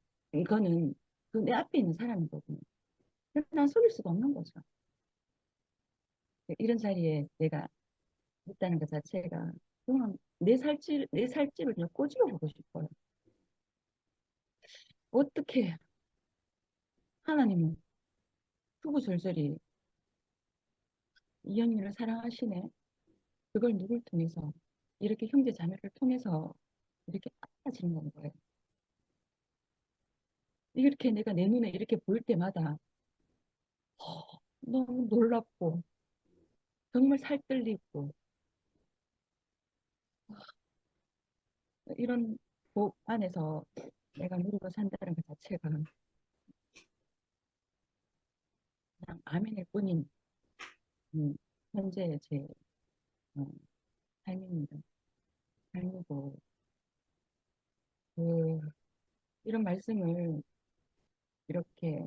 거는 그 내 앞에 있는 사람이거든요. 그래서 난 속일 수가 없는 거죠. 이런 자리에 내가 있다는 것 자체가 그냥 내 살집을 그냥 꼬집어 보고 싶어요. 어떻게 하나님은 후구절절히 이 언니를 사랑하시네. 그걸 누굴 통해서 이렇게 형제 자매를 통해서 이렇게 알아지는 건 거예요. 이렇게 내가 내 눈에 이렇게 보일 때마다 너무 놀랍고 정말 살뜰리고 이런 복 안에서 내가 누리고 산다는 것 자체가 그냥 아멘일 뿐인 현재의 제 어, 삶입니다. 삶이고 그 이런 말씀을 이렇게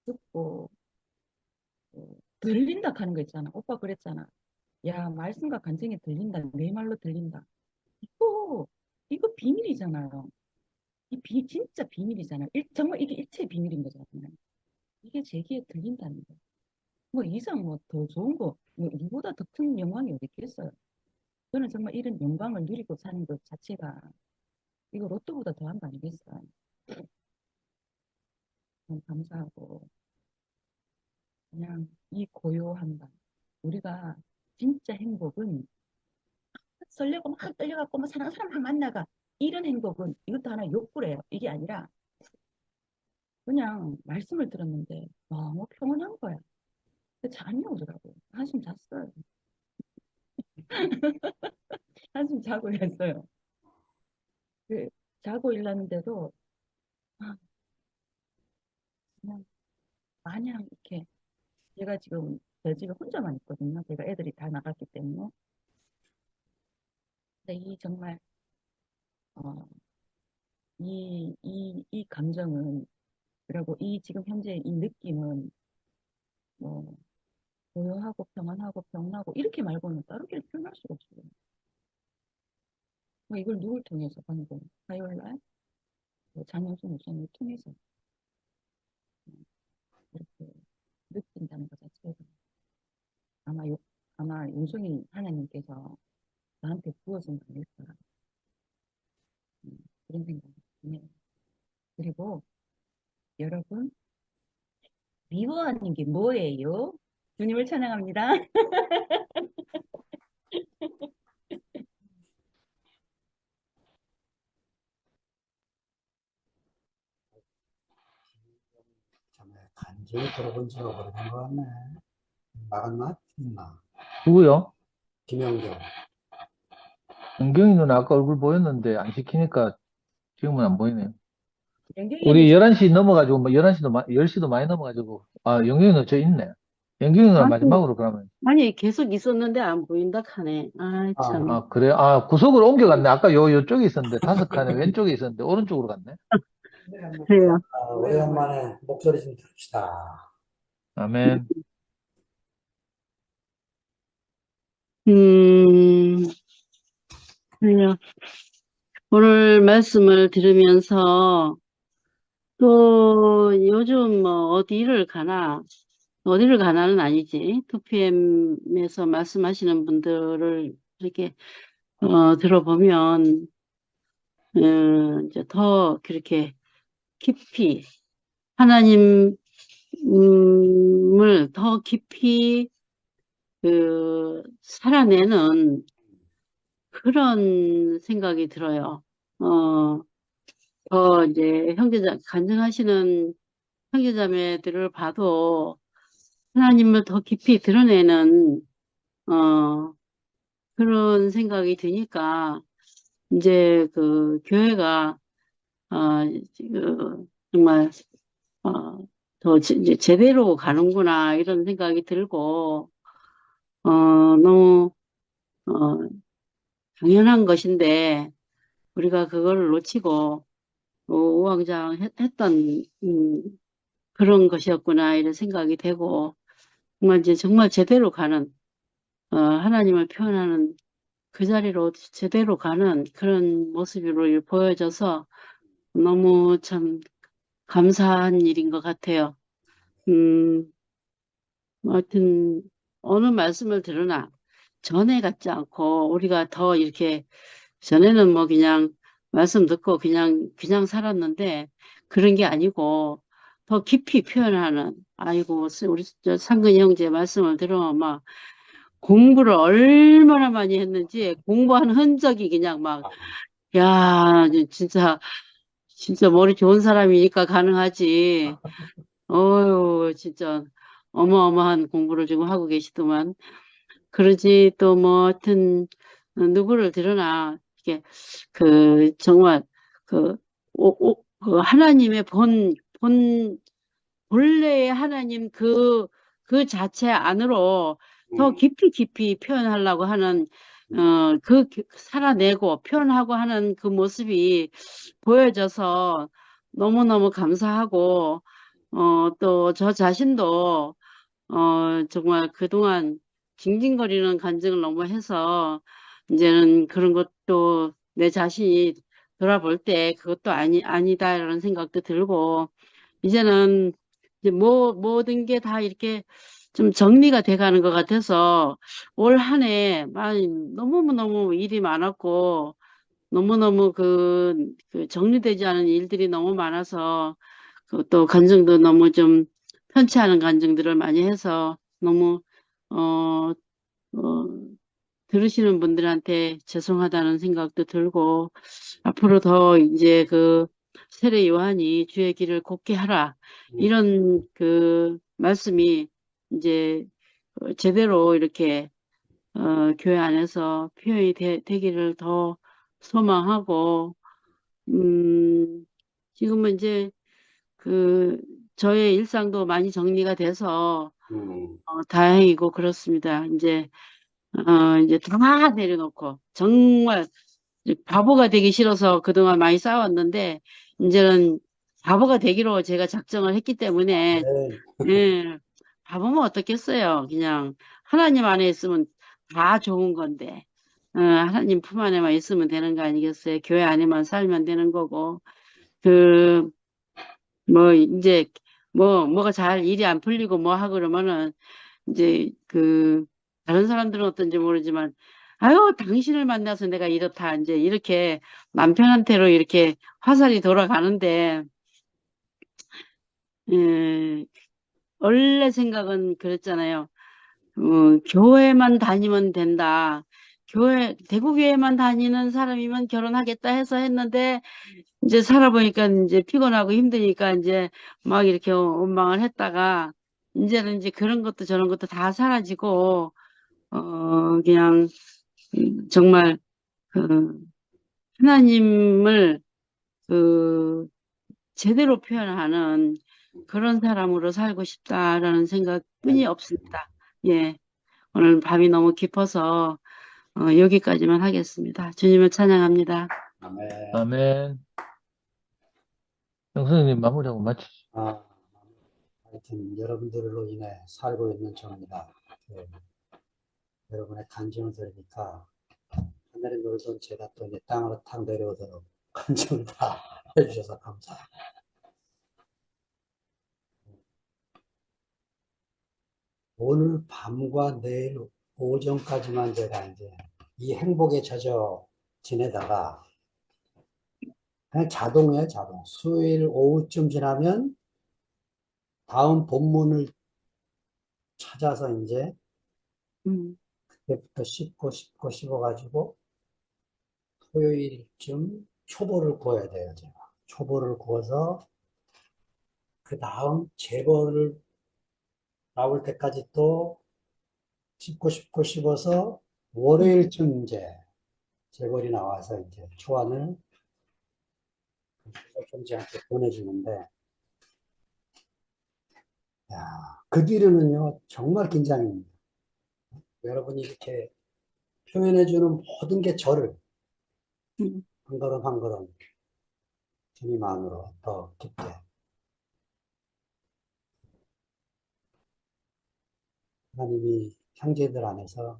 듣고 들린다 하는 거 있잖아. 오빠 그랬잖아. 야, 말씀과 간증이 들린다. 내 말로 들린다. 이거 이거 비밀이잖아요. 진짜 비밀이잖아요. 정말 이게 일체의 비밀인 거잖아요. 이게 제 귀에 들린다는 거. 뭐 이상 뭐 더 좋은 거, 뭐 이보다 더 큰 영광이 어디 있겠어요. 저는 정말 이런 영광을 누리고 사는 것 자체가 이거 로또보다 더한 거 아니겠어요. 너무 감사하고 그냥 이 고요한 밤 우리가 진짜 행복은 설레고 막 떨려갖고 막 사랑하는 사람 막 만나가 이런 행복은 이것도 하나 욕구래요. 이게 아니라 그냥 말씀을 들었는데 너무 평온한 거야. 잠이 오더라고요. 한숨 잤어요. 한숨 자고 일어났어요. 자고 일어났는데도 아, 그냥 마냥 이렇게 제가 지금 제 집에 혼자만 있거든요. 제가 애들이 다 나갔기 때문에. 근데 이 정말 어, 이 감정은, 그리고 이 지금 현재 이 느낌은 뭐 고요하고 평안하고 평온하고 이렇게 말고는 다르게 표현할 수가 없어요. 뭐 이걸 누굴 통해서 방금 화요일날 장영수 목사님을 통해서 이렇게 느낀다는 것 자체가 아마 윤석이 하나님께서 나한테 부어준 거 아닐까, 그런 생각이 드네요. 그리고 여러분, 미워하는 게 뭐예요? 주님을 찬양합니다. 참, 간증이 들어본 지가 오래된 것 같네. 나갔나? 있나? 누구요? 김영경. 은경이 누나 아까 얼굴 보였는데 안 시키니까 지금은 안 보이네요. 영경이 우리 언니 11시 넘어가지고, 뭐 10시도 많이 넘어가지고, 아, 영경이 누나 저 있네. 영경이 누나 아니, 마지막으로 그러면. 아니, 계속 있었는데 안 보인다 카네. 아, 참. 아, 그래? 아, 구석으로 옮겨갔네. 아까 요쪽에 있었는데, 5칸에 왼쪽에 있었는데, 오른쪽으로 갔네. 그래요. 오래간만에 목소리 좀 들읍시다. 아멘. 그래요. 오늘 말씀을 들으면서 또 요즘 뭐 어디를 가나는 아니지. 2PM에서 말씀하시는 분들을 이렇게 들어보면 이제 더 그렇게 깊이 하나님을 더 깊이 살아내는 그런 생각이 들어요. 이제 간증하시는 형제자매들을 봐도 하나님을 더 깊이 드러내는 그런 생각이 드니까 이제 그 교회가 정말 더 이제 제대로 가는구나 이런 생각이 들고 너무 당연한 것인데 우리가 그걸 놓치고 우왕좌왕했던 그런 것이었구나 이런 생각이 되고 정말 제대로 가는 하나님을 표현하는 그 자리로 제대로 가는 그런 모습으로 보여져서 너무 참 감사한 일인 것 같아요. 하여튼 어느 말씀을 들으나 전에 같지 않고 우리가 더 이렇게 전에는 뭐 그냥 말씀 듣고 그냥 살았는데 그런 게 아니고 더 깊이 표현하는 아이고 우리 저 상근이 형제 말씀을 들으면 막 공부를 얼마나 많이 했는지 공부한 흔적이 그냥 막 야 진짜 머리 좋은 사람이니까 가능하지. 어유 진짜 어마어마한 공부를 지금 하고 계시더만. 그러지 또 뭐 하여튼 누구를 들으나 이게 정말 그 하나님의 본래의 하나님 그 자체 안으로 더 깊이 표현하려고 하는 살아내고 표현하고 하는 그 모습이 보여져서 너무너무 감사하고 또 저 자신도 정말 그동안 징징거리는 간증을 너무 해서 이제는 그런 것도 내 자신이 돌아볼 때 그것도 아니다 이런 생각도 들고 이제는 이제 모든 게 다 이렇게 좀 정리가 돼가는 것 같아서 올 한 해 너무너무 일이 많았고 너무너무 그 정리되지 않은 일들이 너무 많아서 또 간증도 너무 좀 편치 않은 간증들을 많이 해서 너무 어, 들으시는 분들한테 죄송하다는 생각도 들고 앞으로 더 이제 그 세례 요한이 주의 길을 곱게 하라 이런 그 말씀이 이제 제대로 이렇게 교회 안에서 표현이 되기를 더 소망하고 지금은 이제 저의 일상도 많이 정리가 돼서 다행이고 그렇습니다. 이제 다 내려놓고 정말 바보가 되기 싫어서 그동안 많이 싸웠는데, 이제는 바보가 되기로 제가 작정을 했기 때문에, 네. 예, 바보면 어떻겠어요. 그냥 하나님 안에 있으면 다 좋은 건데, 하나님 품 안에만 있으면 되는 거 아니겠어요? 교회 안에만 살면 되는 거고, 그, 이제, 뭐가 잘 일이 안 풀리고 뭐 하고 그러면은, 이제, 다른 사람들은 어떤지 모르지만, 아유, 당신을 만나서 내가 이렇다. 이제 이렇게 남편한테로 이렇게 화살이 돌아가는데, 예, 원래 생각은 그랬잖아요. 교회만 다니면 된다. 대구교회만 다니는 사람이면 결혼하겠다 해서 했는데, 이제 살아보니까 이제 피곤하고 힘드니까 이제 막 이렇게 원망을 했다가, 이제는 이제 그런 것도 저런 것도 다 사라지고, 그냥, 정말, 그, 하나님을, 그, 제대로 표현하는 그런 사람으로 살고 싶다라는 생각뿐이 없습니다. 예. 오늘 밤이 너무 깊어서, 여기까지만 하겠습니다. 주님을 찬양합니다. 아멘. 아멘. 영선생님 마무리하고 마치죠. 하여튼 여러분들로 인해 살고 있는 저입니다. 여러분의 간증을 들으니까 하늘에 놀던 죄가 또 이제 땅으로 탁 내려오도록 간증을 다 해주셔서 감사합니다. 오늘 밤과 내일 오전까지만 제가 이제 이 행복에 젖어 지내다가 그냥 자동이에요, 자동. 수요일 오후쯤 지나면 다음 본문을 찾아서 이제 그때부터 씹어가지고 토요일쯤 초보를 구워야 돼요, 제가. 초보를 구워서 그 다음 재벌을 나올 때까지 또 씹어서 월요일쯤 이제 재벌이 나와서 이제 초안을 총재한테 보내주는데, 그 뒤로는요, 정말 긴장입니다. 여러분이 이렇게 표현해주는 모든 게 저를 한 걸음 한 걸음 주님 안으로 더 깊게 하나님이 형제들 안에서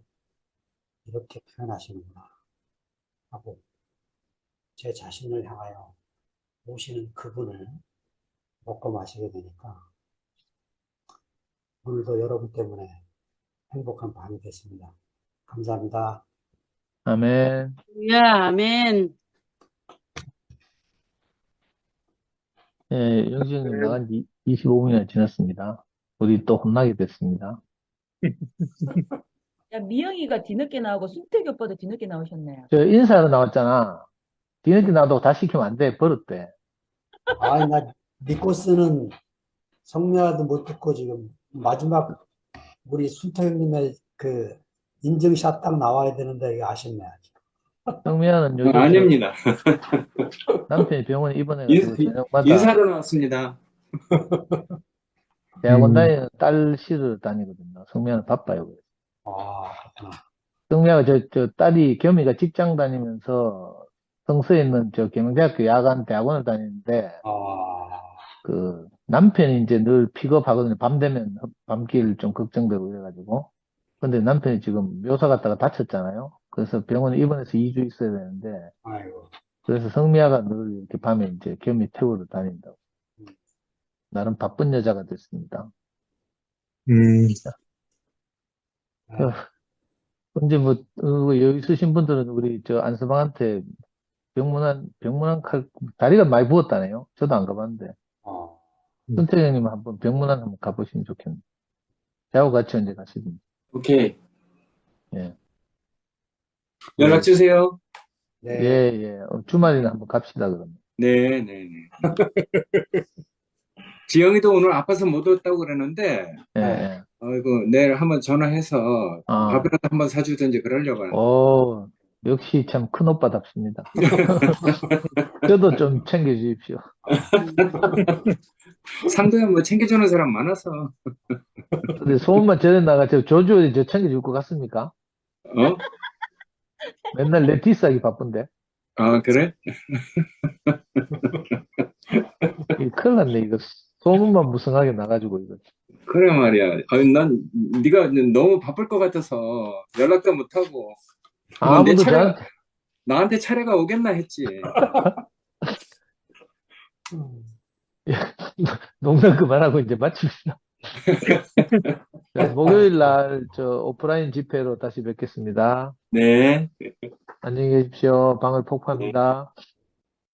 이렇게 표현하시는구나 하고 제 자신을 향하여 오시는 그분을 먹고 마시게 되니까 오늘도 여러분 때문에 행복한 밤이 됐습니다. 감사합니다. 아멘. 아멘. 예, 영지형님 나간 지 25분이나 지났습니다. 우리 또 혼나게 됐습니다. 야, 미영이가 뒤늦게 나오고 순택이 오빠도 뒤늦게 나오셨네요. 저 인사하러 나왔잖아. 뒤늦게 나와도 다시 시키면 안 돼. 버릇돼. 나 니코스는 성미아도 못 듣고 지금 마지막 우리 순태형님의 그 인증샷 딱 나와야 되는데 이게 아쉽네. 성미아는 요즘 아닙니다. 남편이 병원에 입원해가지고 저녁마다 인사로 나왔습니다. 대학원 다니는 딸 실으러 다니거든요. 성미아는 바빠요. 그래서. 그렇구나. 성미아가 저 딸이 겸이가 직장 다니면서 성서에 있는 저 경영대학교 야간 대학원을 다니는데 그 남편이 이제 늘 픽업하거든요. 밤 되면 밤길 좀 걱정되고 이래가지고. 근데 남편이 지금 묘사 갔다가 다쳤잖아요. 그래서 병원에 입원해서 2주 있어야 되는데. 아이고. 그래서 성미아가 늘 이렇게 밤에 이제 겸이 태우러 다닌다고. 나름 바쁜 여자가 됐습니다. 이제 뭐 여기 있으신 분들은 우리 저 안서방한테 병문안 다리가 많이 부었다네요. 저도 안 가봤는데. 순태 형님 한번 병문안 한번 가보시면 좋겠네요. 저하고 같이 언제 가시든지. 오케이. 예. 연락 주세요. 예. 주말에는 한번 갑시다, 그러면. 네. 지영이도 오늘 아파서 못 왔다고 그러는데, 예. 아이고, 내일 한번 전화해서 밥이라도 한번 사주든지 그러려고 하는데. 역시 참 큰 오빠답습니다. 저도 좀 챙겨주십시오. 상도에 뭐 챙겨주는 사람 많아서. 근데 소문만 전해 나가 저 조조에 저 챙겨줄 것 같습니까? 맨날 내 뒷싸기 바쁜데. 아, 그래? 이 큰일 났네, 이거. 소문만 무성하게 나가지고, 이거. 그래 말이야. 난 네가 너무 바쁠 것 같아서 연락도 못하고 뭐 내 아무도 차례가 저한테, 나한테 차례가 오겠나 했지. 농담 그만하고 이제 마칩시다. 자, 목요일 날, 오프라인 집회로 다시 뵙겠습니다. 네. 안녕히 계십시오. 방을 폭파합니다.